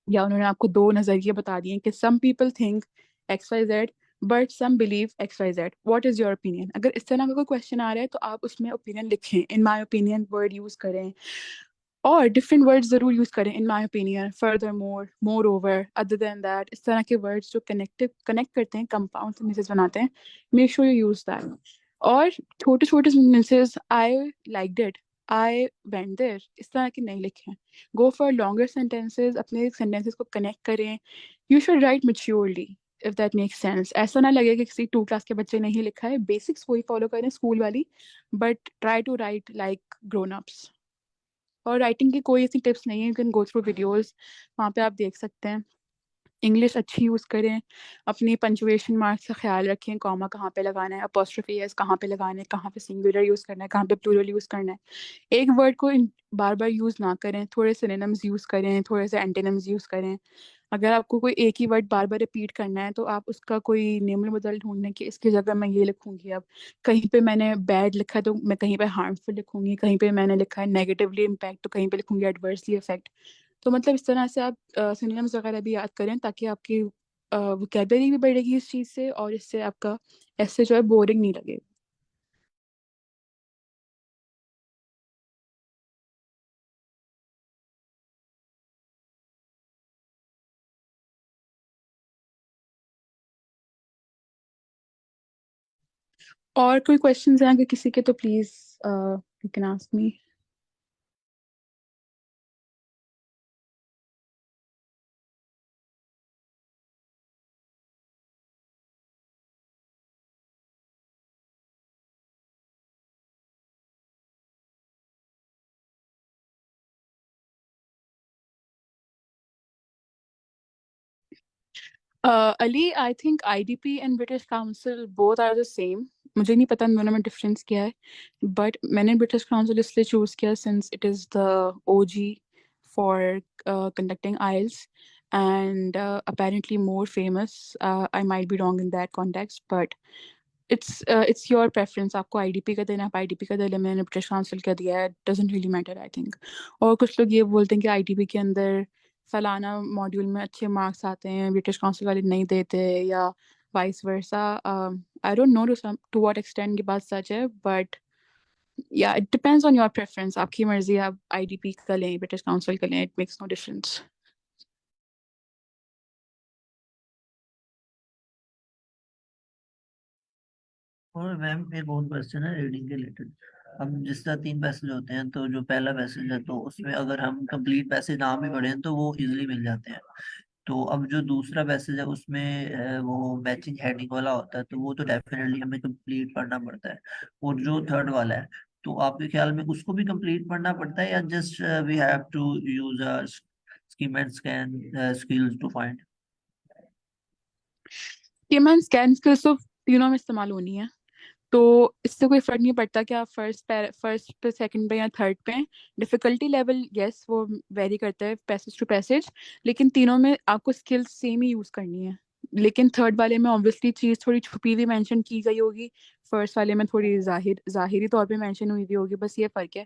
या उन्होंने आपको 2 नज़रिए बता दिए कि some people think XYZ but some believe XYZ, what is your opinion, अगर इस तरह का कोई क्वेश्चन आ रहा है तो आप उसमें ओपिनियन लिखें, in my opinion word use करें, और डिफरेंट वर्ड्स ज़रूर यूज़ करें, in my opinion, furthermore, moreover, other than that. इस तरह के वर्ड्स जो कनेक्ट करते हैं, कंपाउंड सेंटेंसेस बनाते हैं, make sure you use that. और छोटे छोटे sentences, I like it, I went there, इस तरह के नहीं लिखें। गो फॉर लॉन्गर सेंटेंसेस, अपने सेंटेंसेस को कनेक्ट करें। You should write maturely, if that makes sense. ऐसा ना लगे कि किसी 2 क्लास के बच्चे ने ही लिखा है। बेसिक्स वही फॉलो करें स्कूल वाली, but try to write like grown ups. और राइटिंग की कोई ऐसी टिप्स नहीं है, you can go through videos, वहाँ पे आप देख सकते हैं। इंग्लिश अच्छी यूज़ करें, अपनी पंचुएशन मार्क्स का ख्याल रखें, कॉमा कहाँ पे लगाना है, अपॉस्ट्रोफी एस कहाँ पे लगाना है, कहाँ पे सिंगुलर यूज़ करना है, कहाँ पे प्लूरल यूज़ करना है। एक वर्ड को बार बार यूज़ ना करें, थोड़े सिनोनिम्स यूज़ करें, थोड़े से एंटोनिम्स यूज़ करें। अगर आपको कोई एक ही वर्ड बार बार रिपीट करना है तो आप उसका कोई नेम बदल ढूंढने की इसकी जगह मैं ये लिखूंगी, अब कहीं पे मैंने बैड लिखा है तो मैं कहीं पे हार्मफुल लिखूंगी, कहीं पे मैंने लिखा है नेगेटिवली इम्पैक्ट तो कहीं पे लिखूंगी एडवर्सली इफेक्ट। तो मतलब इस तरह से आप सिनोनिम्स वगैरह भी याद करें ताकि आपकी वोकेबलरी भी बढ़ेगी इस चीज़ से, और इससे आपका ऐसे जो है बोरिंग नहीं लगे। और कोई क्वेश्चंस हैं अगर किसी के तो please you can ask me. Ali, I think IDP and British Council both are the same. मुझे नहीं पता इन दोनों में डिफरेंस क्या है, बट मैंने ब्रिटिश काउंसिल इसलिए चूज किया since it is the OG for conducting IELTS and apparently more famous. I might be wrong in that context, but it's your preference। आपको आईडीपी का देना, आप आईडीपी का दे लें, मैंने ब्रिटिश काउंसिल का दिया है, doesn't really matter I think. और कुछ लोग ये बोलते हैं कि आईडीपी के अंदर फलाना मॉड्यूल में अच्छे मार्क्स आते हैं, ब्रिटिश काउंसिल वाले नहीं देते, या vice versa. I don't know to what extent की बात सच है, but yeah it depends on your preference. आपकी मर्जी है, आप आईडीपी का लें, ब्रिटिश काउंसिल का लें, इट मेक्स नो डिफरेंस। और मैम एक और क्वेश्चन है रीडिंग के रिलेटेड। अब जिस तरह 3 पैसेज होते हैं, तो जो पहला पैसेज है तो उसमें अगर हम कंप्लीट पैसेज ना भी पढ़ें तो वो इजीली मिल जाते हैं। तो अब जो दूसरा पैसेज है उसमें वो मैचिंग हेडिंग वाला होता है, तो वो तो डेफिनेटली हमें कंप्लीट पढ़ना पड़ता है। और जो थर्ड वाला है, तो आपके ख्याल में उसको भी कंप्लीट पढ़ना पड़ता है, या just we have to use skim and scan skills to find? कि मैं स्कैन स्किल्स तो तीनों में इस्तेमाल होनी है, तो इससे कोई फर्क नहीं पड़ता कि आप फर्स्ट पे, सेकंड पे या थर्ड पे। डिफिकल्टी लेवल यस वो वेरी करता है पैसेज टू पैसेज, लेकिन तीनों में आपको स्किल्स सेम ही यूज करनी है। लेकिन थर्ड वाले में ऑब्वियसली चीज थोड़ी छुपी हुई मेंशन की गई होगी, फर्स्ट वाले में थोड़ी जाहिरी तौर पे मेंशन हुई हुई होगी, बस ये फर्क है।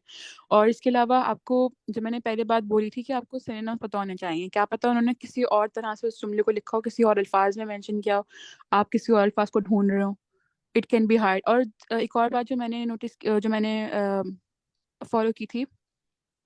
और इसके अलावा आपको, जो मैंने पहले बात बोली थी कि आपको सिनोनिम्स पता होने चाहिए, क्या पता उन्होंने किसी और तरह से उस जुमले को लिखा हो, किसी और अल्फाज में मेंशन किया हो, आप किसी और अल्फाज को ढूंढ रहे हो, इट कैन बी हार्ड। और एक और बात जो मैंने फॉलो की थी,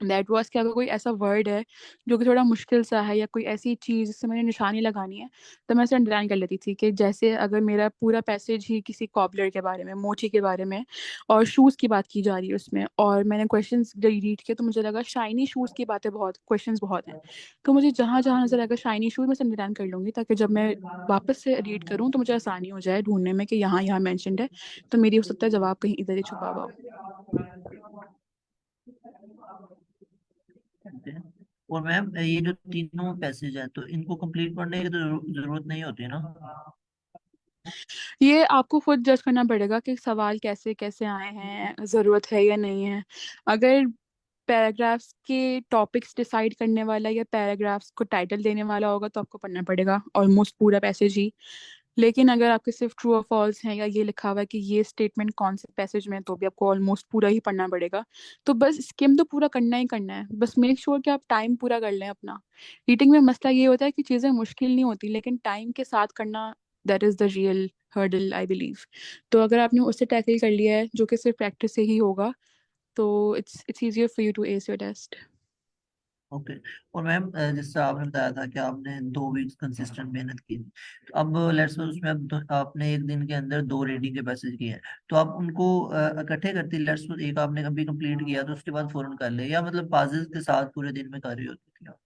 दैट वाज कि अगर कोई ऐसा वर्ड है जो कि थोड़ा मुश्किल सा है, या कोई ऐसी चीज़ जिससे मैंने निशानी लगानी है, तो मैं उसे अंडरलाइन कर लेती थी। कि जैसे अगर मेरा पूरा पैसेज ही किसी कॉबलर के बारे में, मोची के बारे में, और शूज़ की बात की जा रही है उसमें, और मैंने क्वेश्चंस रीड किए तो मुझे लगा शाइनी शूज़ की बातें बहुत, क्वेश्चंस बहुत हैं, तो मुझे जहाँ जहाँ नजर आएगा शाइनी शूज़, मैं उसे अंडरलाइन कर लूँगी, ताकि जब मैं वापस से रीड करूँ तो मुझे आसानी हो जाए ढूंढने में कि यहाँ यहाँ मैंशनड है, तो मेरी हो सकता है जवाब कहीं इधर ही छुपा हुआ हो। करते हैं। और मैम ये जो तीनों पैसेज है, तो इनको कंप्लीट पढ़ने की तो जरूरत नहीं होती ना? ये आपको खुद जज करना पड़ेगा कि सवाल कैसे कैसे आए हैं, ज़रूरत है या नहीं है। अगर पैराग्राफ्स के टॉपिक्स डिसाइड करने वाला या पैराग्राफ्स को टाइटल देने वाला होगा तो आपको पढ़ना पड़ेगा ऑलमोस्ट पूरा पैसेज ही। लेकिन अगर आपके सिर्फ ट्रू और फॉल्स हैं, या ये लिखा हुआ है कि ये स्टेटमेंट कौन से पैसेज में है, तो भी आपको ऑलमोस्ट पूरा ही पढ़ना पड़ेगा। तो बस स्किम तो पूरा करना ही करना है, बस मेक श्योर कि आप टाइम पूरा कर लें अपना। रीडिंग में मसला ये होता है कि चीज़ें मुश्किल नहीं होती, लेकिन टाइम के साथ करना, that is the real hurdle I believe. तो अगर आपने उससे टैकल कर लिया है, जो कि सिर्फ प्रैक्टिस से ही होगा, तो it's easier for you to ace your test. Okay. और मैम जैसे आपने बताया था कि आपने 2 वीक्स कंसिस्टेंट मेहनत की थी, तो अब लेट्स सपोज उसमें अब आपने एक दिन के अंदर 2 रीडिंग के पैसेज किए हैं, तो आप उनको इकट्ठे करती, लेट्स सपोज एक आपने कभी कंप्लीट किया तो उसके बाद फौरन कर ले, या मतलब पाजेस के साथ पूरे दिन में कर रही होती थी आप?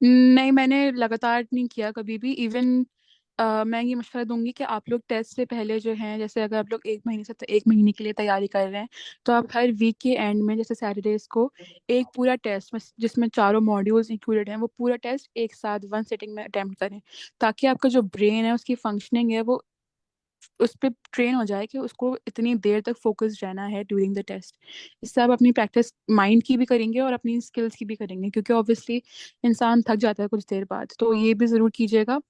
नहीं, मैंने लगातार नहीं किया कभी भी। इवन मैं ये मशवरा दूंगी कि आप लोग टेस्ट से पहले जो है, जैसे अगर आप लोग 1 महीने से 1 महीने के लिए तैयारी कर रहे हैं, तो आप हर वीक के एंड में, जैसे सैटरडेज को, एक पूरा टेस्ट जिसमें चारों मॉड्यूल्स इंक्लूडेड हैं, वो पूरा टेस्ट एक साथ वन सिटिंग में अटेम्प्ट करें, ताकि आपका जो ब्रेन है उसकी फंक्शनिंग है वो उस पर ट्रेन हो जाए कि उसको इतनी देर तक फोकस रहना है ड्यूरिंग द टेस्ट। इससे आप अपनी प्रैक्टिस माइंड की भी करेंगे और अपनी स्किल्स की भी करेंगे, क्योंकि ऑब्वियसली इंसान थक जाता है कुछ देर बाद, तो ये भी ज़रूर कीजिएगा।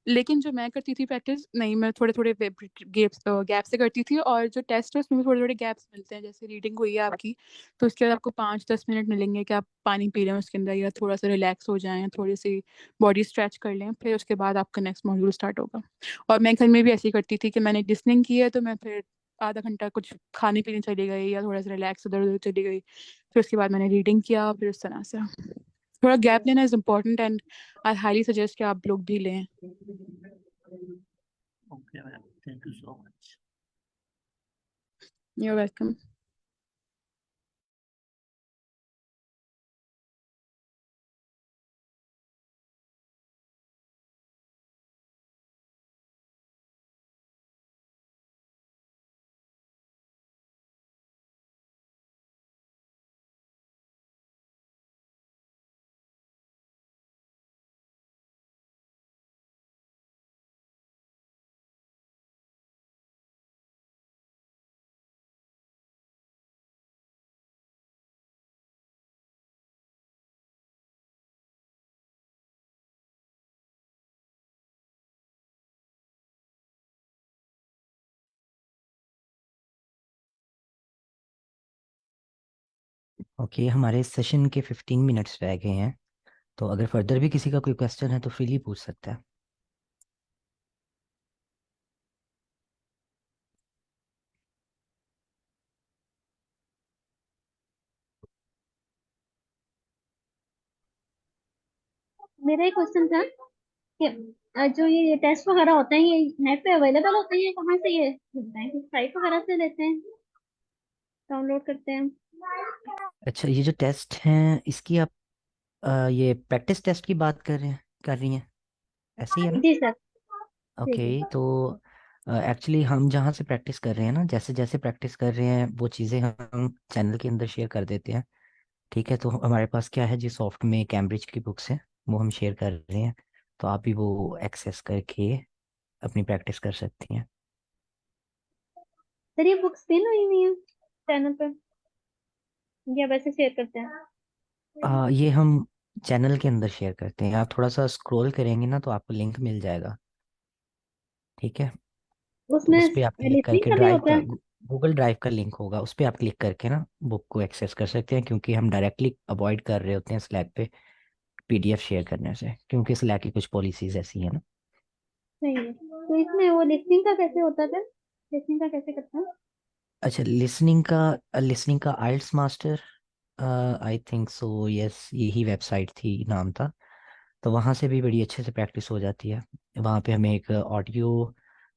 लेकिन जो मैं करती थी प्रैक्टिस, नहीं, मैं थोड़े थोड़े गैप से करती थी, और जो टेस्ट है उसमें भी थोड़े थोड़े गैप्स मिलते हैं। जैसे रीडिंग हुई है आपकी, तो उसके बाद आपको 5-10 मिनट मिलेंगे कि आप पानी पी लें उसके अंदर, या थोड़ा सा रिलैक्स हो जाएं, थोड़ी सी बॉडी स्ट्रेच कर लें, फिर उसके बाद आपका नेक्स्ट मॉड्यूल स्टार्ट होगा। और मैं घर में भी ऐसे ही करती थी कि मैंने लिसनिंग की है तो मैं फिर आधा घंटा कुछ खाने पीने चली गई, या थोड़ा सा रिलैक्स उधर उधर चली गई, फिर उसके बाद मैंने रीडिंग किया, फिर उस तरह से थोड़ा गैप लेना is important, and I highly suggest कि आप लोग भी लें। Okay ma'am, thank you so much. You welcome. Okay, हमारे सेशन के 15 मिनट्स रह गए हैं, तो अगर फर्दर भी किसी का कोई क्वेश्चन है तो फ्रीली पूछ सकता है। मेरा एक क्वेश्चन था कि जो ये टेस्ट वगैरह होते हैं ये नेट पे अवेलेबल होते हैं, कहाँ से ये मिलते हैं? साइट वगैरह से लेते हैं, डाउनलोड करते हैं? अच्छा, ये जो टेस्ट हैं इसकी आप ये प्रैक्टिस टेस्ट की बात कर रही हैं, ऐसे ही है ना? जी सर। जी ओके, जी। तो एक्चुअली हम जहाँ से प्रैक्टिस कर रहे हैं ना, जैसे जैसे प्रैक्टिस कर रहे हैं वो चीज़ें हम चैनल के अंदर शेयर कर देते हैं। ठीक है, तो हमारे पास क्या है जी, सॉफ्ट में कैम्ब्रिज की बुक्स हैं, वो हम शेयर कर रहे हैं, तो आप भी वो एक्सेस करके अपनी प्रैक्टिस कर सकती हैं। सर ये बुक्स पिन हुई हुई है चैनल पे या वैसे शेयर करते हैं? ये हम चैनल के अंदर शेयर करते हैं, आप थोड़ा सा स्क्रॉल करेंगे ना तो आपको लिंक मिल जाएगा। ठीक है, तो उसमें उस पर आप क्लिक लिसनिंग करके का भी ड्राइव होता का, है? गूगल ड्राइव का लिंक होगा, उस पर आप क्लिक करके ना बुक को एक्सेस कर सकते हैं, क्योंकि हम डायरेक्टली अवॉइड कर रहे होते हैं स्लैक पे पीडीएफ शेयर करने से, क्योंकि स्लैक की कुछ पॉलिसीज ऐसी हैं ना। सही है। तो इसमें वो लिसनिंग का कैसे होता है? लिसनिंग का कैसे करते हैं? अच्छा, लिसनिंग का IELTS master, I think so, yes, यही वेबसाइट थी, नाम था। तो वहाँ से भी बड़ी अच्छे से प्रैक्टिस हो जाती है। वहाँ पे हमें एक ऑडियो,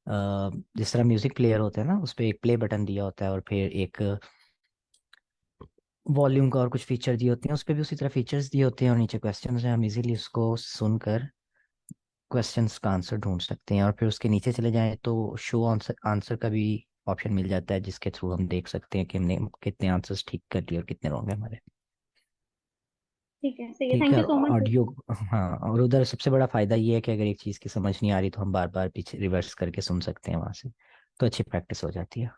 जिस तरह म्यूजिक प्लेयर होता है ना, उस पर एक प्ले बटन दिया होता है, और फिर एक वॉल्यूम का और कुछ फीचर दिए होते हैं, उस पर भी उसी तरह फीचर्स दिए होते हैं, और नीचे क्वेश्चंस हैं, हम इजीली उसको सुनकर क्वेश्चंस का आंसर ढूंढ सकते हैं। और फिर उसके नीचे चले जाएं तो शो आंसर आंसर का भी ऑप्शन मिल जाता है, जिसके थ्रू हम देख सकते हैं कि हमने कितने आंसर्स ठीक कर लिए और कितने रॉन्ग है हमारे। ठीक है, सही है, ठीक थैंक है, यू सो और मच। ऑडियो, हाँ, और उधर सबसे बड़ा फायदा ये है कि अगर एक चीज़ की समझ नहीं आ रही तो हम बार बार पीछे रिवर्स करके सुन सकते हैं वहां से, तो अच्छी प्रैक्टिस हो जाती है।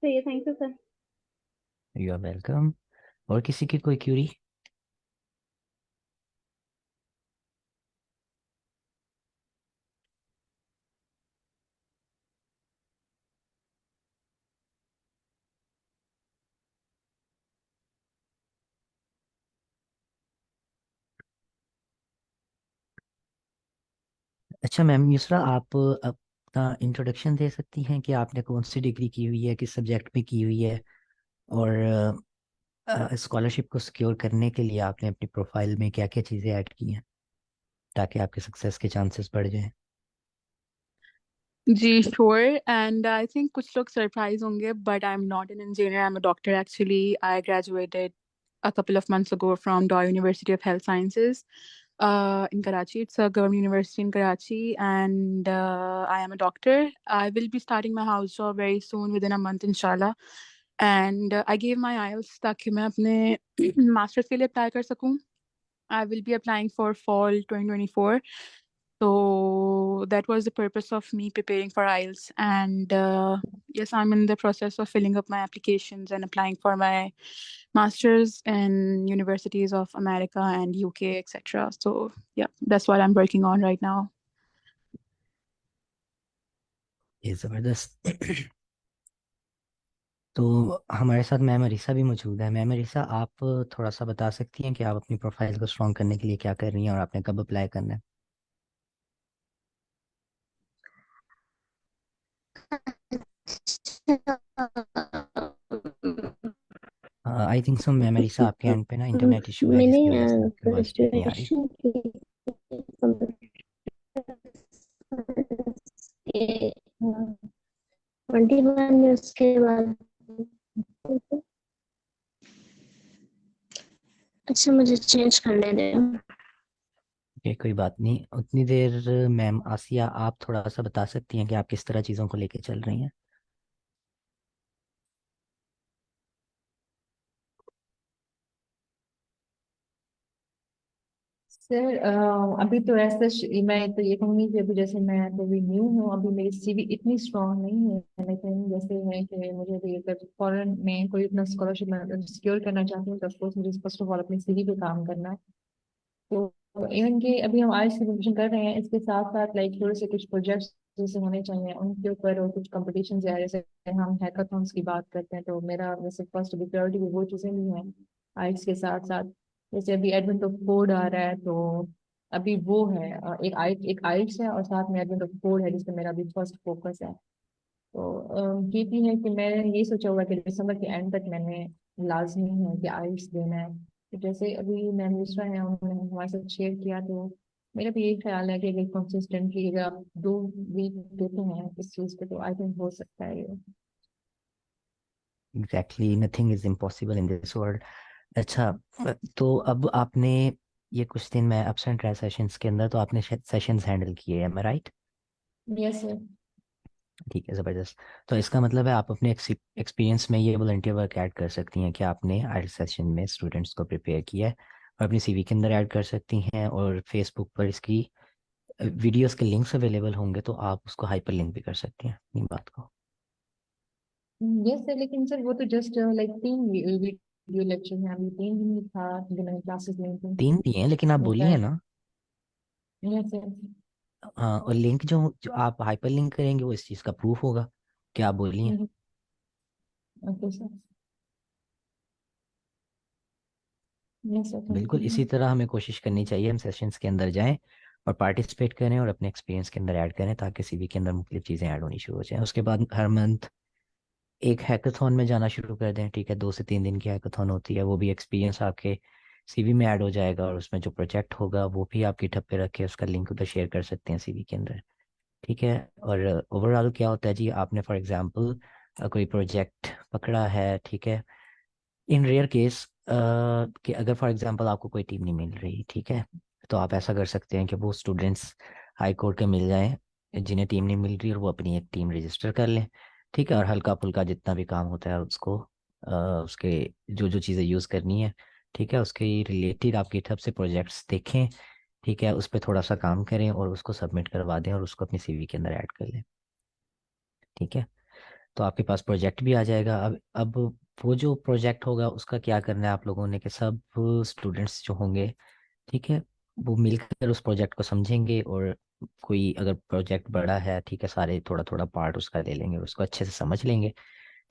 सही है, thank you sir. You are welcome. और किसी की कोई क्यूरी? अच्छा मैम युसरा, आप अपना इंट्रोडक्शन दे सकती हैं कि आपने कौन सी डिग्री की हुई है, किस सब्जेक्ट में की हुई है, और स्कॉलरशिप को सिक्योर करने के लिए आपने अपनी प्रोफाइल में क्या क्या चीज़ें ऐड की हैं, ताकि आपके सक्सेस के चांसेस बढ़ जाएं। जी श्योर, एंड आई थिंक कुछ लोग सरप्राइज होंगे, but I am not an engineer, I am a doctor actually. I graduated a couple of months ago from Dow University of Health Sciences in Karachi. It's a government university in Karachi, and I am a doctor. I will be starting my house job very soon, within a month, inshallah. And I gave my IELTS ताकि मैं अपने masters के लिए apply कर सकूं. I will be applying for fall 2024. So that was the purpose of me preparing for IELTS. And yes, I'm in the process of filling up my applications and applying for my masters in universities of America and UK, etc. So yeah, that's what I'm working on right now. ये ज़बरदस्त. तो हमारे साथ ma'am अरीसा भी मौजूद है. Ma'am अरीसा, आप थोड़ा सा बता सकती हैं कि आप अपनी प्रोफाइल को स्ट्रॉन्ग करने के लिए क्या कर रही हैं और आपने कब अप्लाई करना है? आई थिंक सो मैम अरीसा, आपके एंड पे ना इंटरनेट इशू है, मैंने जिसकी वजह से आपकी आवाज़ ठीक नहीं आ रही. ग्रेजुएशन की 21 में, उसके बाद अच्छा मुझे चेंज करने दें. ओके, कोई बात नहीं. उतनी देर मैम आसिया, आप थोड़ा सा बता सकती हैं कि आप किस तरह चीज़ों को लेके चल रही हैं? सर अभी तो ऐसा मैं तो ये कहूँगी कि अभी जैसे मैं तो अभी न्यू हूँ, अभी मेरी सीवी इतनी स्ट्रांग नहीं है, लेकिन जैसे है कि मुझे अभी अगर फॉरेन में कोई अपना स्कॉलरशिप सिक्योर करना चाहती हूँ तो ऑफकोर्स मुझे फर्स्ट ऑफ ऑल अपनी सीवी पे काम करना है. तो इवन कि अभी हम आज की प्रिपरेशन कर रहे हैं, इसके साथ साथ लाइक थोड़े से कुछ प्रोजेक्ट्स जैसे होने चाहिए उनके ऊपर, और कुछ कंपटीशन है, जैसे हम हैकाथॉन्स की बात करते हैं तो मेरा वैसे फर्स्ट प्रायोरिटी वो चीज़ें भी हैं आइट्स के साथ साथ. जैसे अभी एडवेंट ऑफ कोड आ रहा है, तो अभी वो है एक आइट्स है और साथ में एडवेंट ऑफ कोड है जिसमें मेरा अभी फर्स्ट फोकस है. तो ये भी है कि मैंने ये सोचा हुआ है कि दिसंबर के एंड तक मैंने लाजमी है कि आइल्स देना है. तो जैसे अभी मैम दूसरा है उन्होंने हमारे साथ शेयर किया, तो मेरा भी यही ख्याल है कि अगर कंसिस्टेंटली अगर आप 2 वीक देते हैं इस चीज़ पे तो आई थिंक हो सकता है ये. Exactly, nothing is impossible in this world. अच्छा, तो अब आपने ये कुछ दिन मैं एब्सेंट रहा सेशंस के अंदर, तो आपने सेशंस हैंडल किए हैं, मैं राइट? Yes sir. ठीक है, ज़बरदस्त. तो इसका मतलब है आप अपने एक्सपीरियंस में ये वॉलंटियर वर्क ऐड कर सकती हैं कि आपने आइल सेशन में स्टूडेंट्स को प्रिपेयर किया है, और अपनी सीवी के अंदर ऐड कर सकती हैं. और फेसबुक पर इसकी वीडियोस के लिंक्स अवेलेबल होंगे, तो आप उसको हाइपर लिंक भी कर सकती हैं अपनी बात को. यस सर, लेकिन सर वो तो जस्ट लाइक 3 वीडियो लेक्चर हैं, अभी 3 दिन ही था जो मैंने क्लासेस ली थी. 3 दिए हैं, लेकिन आप बोली हैं ना. Yes sir. हाँ, और लिंक जो जो आप हाइपर लिंक करेंगे वो इस चीज़ का प्रूफ होगा कि आप बोली हैं. Okay sir. Yes sir, thank बिल्कुल यू. इसी तरह हमें कोशिश करनी चाहिए, हम सेशंस के अंदर जाएं और पार्टिसिपेट करें और अपने एक्सपीरियंस के अंदर ऐड करें, ताकि सीवी के अंदर मुख्तलिफ चीज़ें ऐड होनी शुरू हो जाएं. उसके बाद हर मंथ एक हैकाथॉन में जाना शुरू कर दें. ठीक है, 2 से 3 दिन की हैकाथॉन होती है, वो भी एक्सपीरियंस आपके सीवी में ऐड हो जाएगा, और उसमें जो प्रोजेक्ट होगा वो भी आप गिटहब पे रख के उसका लिंक उधर शेयर कर सकते हैं सीवी के अंदर. ठीक है. और ओवरऑल क्या होता है जी, आपने फॉर एग्जांपल कोई प्रोजेक्ट पकड़ा है, ठीक है, इन रेयर केस कि अगर फॉर एग्जांपल आपको कोई टीम नहीं मिल रही, ठीक है, तो आप ऐसा कर सकते हैं कि वो स्टूडेंट्स हाई कोर्ट के मिल जाएं जिन्हें टीम नहीं मिल रही, और वो अपनी एक टीम रजिस्टर कर लें. ठीक है, और हल्का फुल्का जितना भी काम होता है उसको उसके जो जो चीज़ें यूज़ करनी है, ठीक है, उसके रिलेटेड आप गिटहब से प्रोजेक्ट्स देखें. ठीक है, उस पर थोड़ा सा काम करें और उसको सबमिट करवा दें और उसको अपनी सीवी के अंदर ऐड कर लें. ठीक है, तो आपके पास प्रोजेक्ट भी आ जाएगा. अब वो जो प्रोजेक्ट होगा उसका क्या करना है आप लोगों ने, कि सब स्टूडेंट्स जो होंगे, ठीक है, वो मिलकर उस प्रोजेक्ट को समझेंगे, और कोई अगर प्रोजेक्ट बड़ा है, ठीक है, सारे थोड़ा थोड़ा पार्ट उसका ले लेंगे और उसको अच्छे से समझ लेंगे.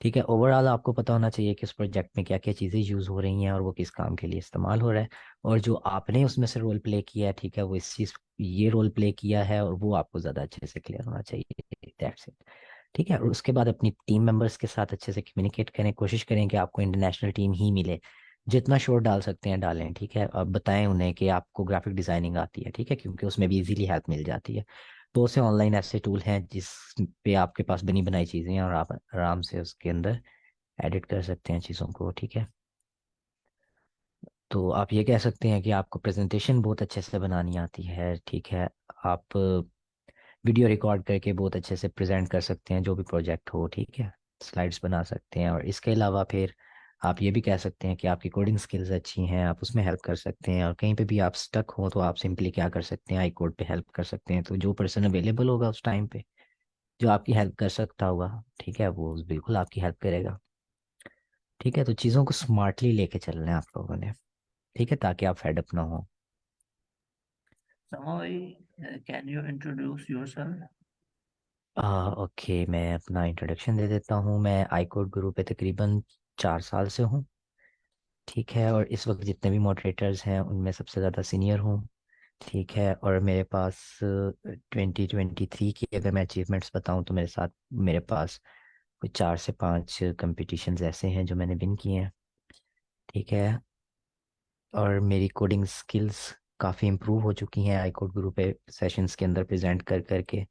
ठीक है, ओवरऑल आपको पता होना चाहिए कि उस प्रोजेक्ट में क्या क्या चीज़ें यूज़ हो रही हैं और वो किस काम के लिए इस्तेमाल हो रहा है, और जो आपने उसमें से रोल प्ले किया है, ठीक है, वो इस चीज़ ये रोल प्ले किया है, और वो आपको ज़्यादा अच्छे से क्लियर होना चाहिए. That's it. ठीक है, और उसके बाद अपनी टीम मेंबर्स के साथ अच्छे से कम्युनिकेट करें, कोशिश करें कि आपको इंटरनेशनल टीम ही मिले. जितना शोर डाल सकते हैं डालें. ठीक है, और बताएं उन्हें कि आपको ग्राफिक डिज़ाइनिंग आती है, ठीक है, क्योंकि उसमें भी इजीली हेल्प मिल जाती है. बहुत से ऑनलाइन ऐसे टूल हैं जिस पे आपके पास बनी बनाई चीज़ें हैं, और आप आराम से उसके अंदर एडिट कर सकते हैं चीज़ों को. ठीक है. तो आप ये कह सकते हैं कि आपको प्रेजेंटेशन बहुत अच्छे से बनानी आती है, ठीक है। आप वीडियो रिकॉर्ड करके बहुत अच्छे से प्रेजेंट कर सकते हैं जो भी प्रोजेक्ट हो, ठीक है। स्लाइड्स बना सकते हैं, और इसके अलावा फिर आप ये भी कह सकते हैं कि आपकी कोडिंग स्किल्स अच्छी हैं, आप उसमें हेल्प कर सकते हैं। और कहीं पे भी आप स्टक हो तो आप सिंपली क्या कर सकते हैं, आई कोड पे हेल्प कर सकते हैं। तो जो पर्सन अवेलेबल होगा उस टाइम पे जो आपकी हेल्प कर सकता होगा, ठीक है, वो बिल्कुल आपकी हेल्प करेगा। ठीक है, तो चीज़ों को स्मार्टली लेके चलना है आप लोगों ने, ठीक है, ताकि आप फेडअप ना हो। Samay, can you introduce yourself? Okay, मैं अपना इंट्रोडक्शन दे देता हूँ। मैं आई कोड गुरु पे तकरीबन 4 साल से हूँ, ठीक है। और इस वक्त जितने भी मॉडरेटर्स हैं उनमें सबसे ज़्यादा सीनियर हूँ, ठीक है। और मेरे पास 2023 की अगर मैं अचीवमेंट्स बताऊँ तो मेरे पास कोई 4 से 5 कंपटीशंस ऐसे हैं जो मैंने विन किए हैं, ठीक है। और मेरी कोडिंग स्किल्स काफ़ी इम्प्रूव हो चुकी हैं आई कोड गुरु पे सेशंस के अंदर प्रेजेंट कर करके,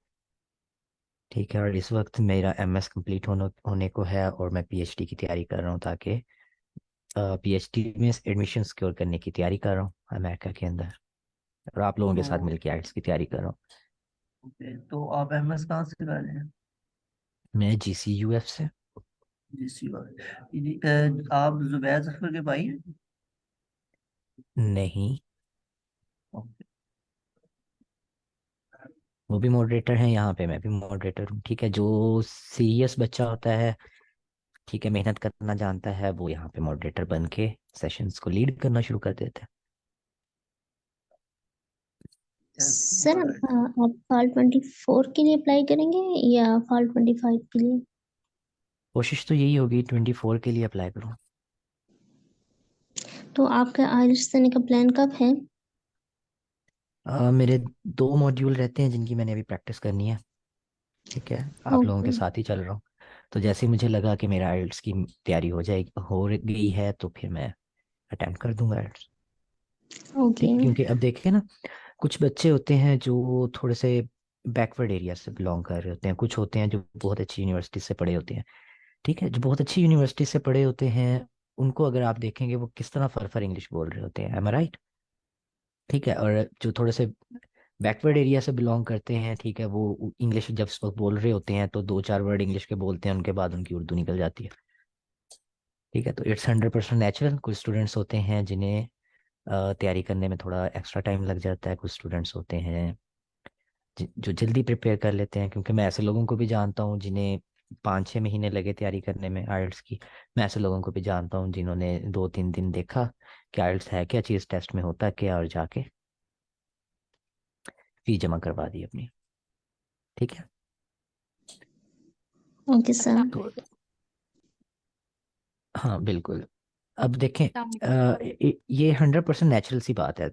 ठीक है। और इस वक्त मेरा एमएस कंप्लीट होने को है, और मैं पीएचडी की तैयारी कर रहा हूँ, ताकि पीएचडी में एडमिशन सिक्योर करने की तैयारी कर रहा हूँ अमेरिका के अंदर। और आप लोगों के साथ तो मिलकर आइट्स की तैयारी कर रहा हूँ। ओके, तो आप एमएस कहाँ से कर रहे हैं? मैं जीसीयूएफ से। जीसी वाले। आप जुबैर जफर के भाई हैं? नहीं, ओके। वो भी मॉडरेटर हैं यहाँ पे, मैं भी मॉडरेटर हूँ, ठीक है। जो सीरियस बच्चा होता है, ठीक है, मेहनत करना जानता है, वो यहाँ पे मॉडरेटर बन के सेशंस को लीड करना शुरू कर देता है। सर आप फॉल 24 के लिए अप्लाई करेंगे या फॉल 25 के लिए? कोशिश तो यही होगी 24 के लिए अप्लाई करूँ। तो आपका आइल्स देने का प्लान कब है? मेरे 2 मॉड्यूल रहते हैं जिनकी मैंने अभी प्रैक्टिस करनी है, ठीक है। आप लोगों के ओके साथ ही चल रहा हूँ। तो जैसे ही मुझे लगा कि मेरा आइल्स की तैयारी हो गई है तो फिर मैं अटेम्प्ट कर दूंगा आइल्स, ओके। ठीक है। क्योंकि अब देखिए ना, कुछ बच्चे होते हैं जो थोड़े से बैकवर्ड एरिया से बिलोंग कर रहे होते हैं, कुछ होते हैं जो बहुत अच्छी यूनिवर्सिटी से पढ़े होते हैं, ठीक है। जो बहुत अच्छी यूनिवर्सिटी से पढ़े होते हैं उनको अगर आप देखेंगे वो किस तरह फर इंग्लिश बोल रहे होते हैं, एम आई राइट, ठीक है। और जो थोड़े से बैकवर्ड एरिया से बिलोंग करते हैं, ठीक है, वो इंग्लिश जब उस वक्त बोल रहे होते हैं तो 2-4 वर्ड इंग्लिश के बोलते हैं, उनके बाद उनकी उर्दू निकल जाती है, ठीक है। तो इट्स 100% नेचुरल। कुछ स्टूडेंट्स होते हैं जिन्हें तैयारी करने में थोड़ा एक्स्ट्रा टाइम लग जाता है, कुछ स्टूडेंट्स होते हैं जो जल्दी प्रिपेयर कर लेते हैं। क्योंकि मैं ऐसे लोगों को भी जानता हूँ जिन्हें 5-6 महीने लगे तैयारी करने में आइल्स की। मैं ऐसे लोगों को भी जानता हूँ जिन्होंने 2-3 दिन देखा कि आइल्स है क्या चीज़, टेस्ट में होता क्या, और जाके फीस जमा करवा दी अपनी, ठीक है। Okay sir. तो हाँ बिल्कुल। अब देखें, ये 100% नेचुरल सी बात है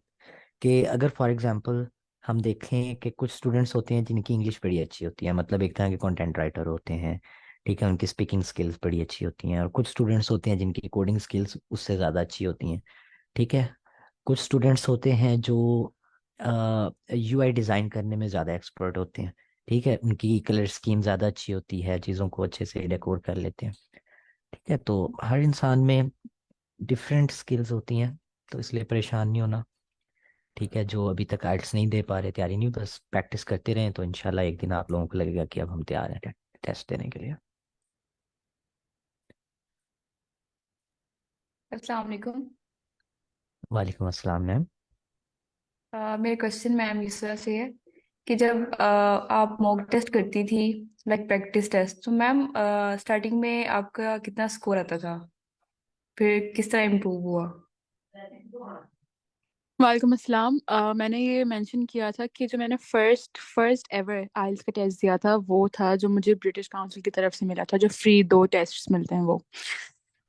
कि अगर फॉर एग्जांपल हम देखें कि कुछ स्टूडेंट्स होते हैं जिनकी इंग्लिश बड़ी अच्छी होती है, मतलब एक तरह के कंटेंट राइटर होते हैं, ठीक है, उनकी स्पीकिंग स्किल्स बड़ी अच्छी होती हैं। और कुछ स्टूडेंट्स होते हैं जिनकी कोडिंग स्किल्स उससे ज़्यादा अच्छी होती हैं, ठीक है। कुछ स्टूडेंट्स होते हैं जो यूआई डिज़ाइन करने में ज़्यादा एक्सपर्ट होते हैं, ठीक है, उनकी कलर स्कीम ज़्यादा अच्छी होती है, चीज़ों को अच्छे से डेकोर कर लेते हैं, ठीक है। तो हर इंसान में डिफरेंट स्किल्स होती हैं, तो इसलिए परेशान नहीं होना, ठीक है। जो अभी तक आइल्स नहीं दे पा रहे, तैयारी नहीं, बस प्रैक्टिस करते रहें, तो इंशाल्लाह एक दिन आप लोगों को लगेगा कि अब हम तैयार हैं टेस्ट देने के लिए। अस्सलाम वालेकुम। वालेकुम अस्सलाम मैम। मेरा क्वेश्चन मैम इस तरह से है कि जब आप मॉक टेस्ट करती थी, लाइक प्रैक्टिस टेस्ट, तो मैम स्टार्टिंग में आपका कितना स्कोर आता था, फिर किस तरह इम्प्रूव हुआ? वालेकुम अस्सलाम। मैंने ये मेंशन किया था कि जो मैंने फर्स्ट एवर आइल्स का टेस्ट दिया था वो था जो मुझे ब्रिटिश काउंसिल की तरफ से मिला था, जो फ्री 2 टेस्ट मिलते हैं वो।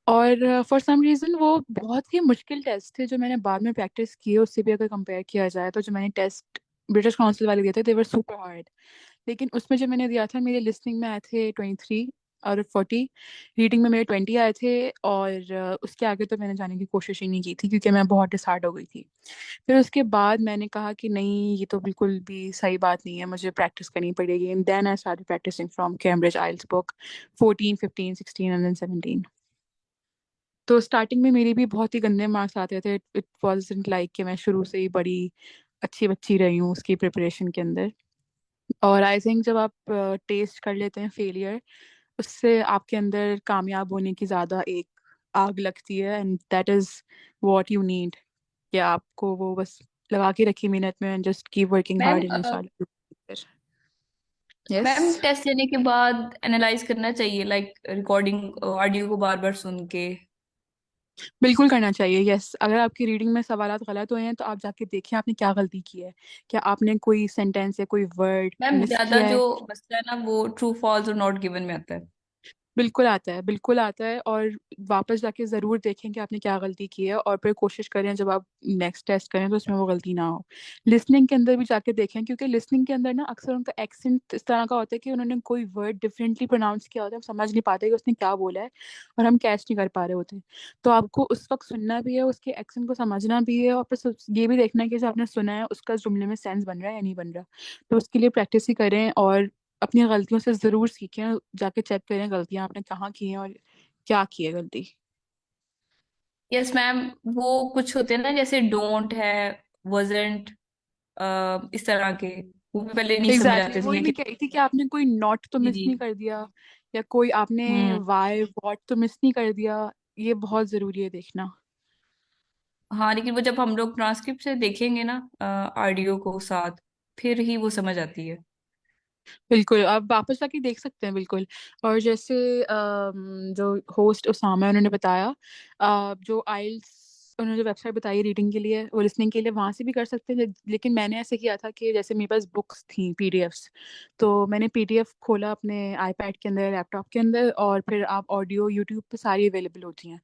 और फॉर सम रीज़न वो बहुत ही मुश्किल टेस्ट थे जो मैंने बाद में प्रैक्टिस किए, उससे भी अगर कंपेयर किया जाए तो जो मैंने टेस्ट ब्रिटिश काउंसिल वाले दिए थे दे वर सुपर हार्ड। लेकिन उसमें जो मैंने दिया था, मेरे लिसनिंग में आए थे 23 आउट ऑफ 40, रीडिंग में मेरे 20 आए थे, और उसके आगे तो मैंने जाने की कोशिश ही नहीं की थी क्योंकि मैं बहुत डिसहार्ड हो गई थी। फिर उसके बाद मैंने कहा कि नहीं, ये तो बिल्कुल भी सही बात नहीं है, मुझे प्रैक्टिस करनी पड़ेगी। And then I started practising from Cambridge IELTS book 14, 15, 16 and then 17। तो स्टार्टिंग में मेरी भी बहुत ही गंदे मार्क्स आते थे। इट वाज़न्ट लाइक कि मैं शुरू से ही बड़ी अच्छी बच्ची रही हूँ उसकी प्रिपरेशन के अंदर। और आई थिंक जब आप टेस्ट कर लेते हैं फेलियर, उससे आपके अंदर कामयाब होने की ज़्यादा एक आग लगती है, and that is what you need. कि आपको वो बस लगा के रखिए मेहनत में, and just keep working ma'am hard and इंशाल्लाह। यस। मैम टेस्ट देने के बाद एनालाइज करना चाहिए, लाइक रिकॉर्डिंग ऑडियो को बार बार सुन के। बिल्कुल करना चाहिए। यस, अगर आपकी रीडिंग में सवालात गलत हुए हैं तो आप जाके देखें आपने क्या गलती की है। क्या आपने कोई सेंटेंस या कोई वर्ड मैम मिस ज्यादा किया है? जो मसला है ना वो ट्रू फॉल्स और नॉट गिवन में आता है। बिल्कुल आता है, बिल्कुल आता है। और वापस जाके ज़रूर देखें कि आपने क्या गलती की है, और फिर कोशिश करें जब आप नेक्स्ट टेस्ट करें तो उसमें वो गलती ना हो। लिसनिंग के अंदर भी जाके देखें, क्योंकि लिसनिंग के अंदर ना अक्सर उनका एक्सेंट इस तरह का होता है कि उन्होंने कोई वर्ड डिफरेंटली प्रोनाउंस किया होता है, हम समझ नहीं पाते कि उसने क्या बोला है, और हम कैच नहीं कर पा रहे होते। तो आपको उस वक्त सुनना भी है, उसके एक्सेंट को समझना भी है, और फिर ये भी देखना है कि जो आपने सुना है उसका जुमले में सेंस बन रहा है या नहीं बन रहा। तो उसके लिए प्रैक्टिस ही करें, और अपनी गलतियों से ज़रूर सीखें। जाके चेक करें गलतियाँ आपने कहाँ की हैं और क्या की है गलती। यस मैम, वो कुछ होते हैं ना जैसे डोंट है, वजंट, इस तरह के, वो भी पहले नहीं समझ एग्जैक्टली आते थे वही मैं लेकिन। कह रही थी कि आपने कोई नॉट तो जी मिस जी। नहीं कर दिया, या कोई आपने हम्म। वाई वॉट तो मिस नहीं कर दिया। ये बहुत ज़रूरी है देखना। हाँ लेकिन वो जब हम लोग ट्रांसक्रिप्ट से देखेंगे ना ऑडियो को साथ, फिर ही वो समझ आती है। बिल्कुल, आप वापस जाके देख सकते हैं बिल्कुल। और जैसे जो होस्ट उसामा है उन्होंने बताया, जो आइल्स उन्होंने जो वेबसाइट बताई रीडिंग के लिए वो लिसनिंग के लिए, वहाँ से भी कर सकते हैं। लेकिन मैंने ऐसे किया था कि जैसे मेरे पास बुक्स थी पीडीएफ्स, तो मैंने पीडीएफ खोला अपने आईपैड के अंदर, लैपटॉप के अंदर, और फिर आप ऑडियो यूट्यूब पे सारी अवेलेबल होती हैं,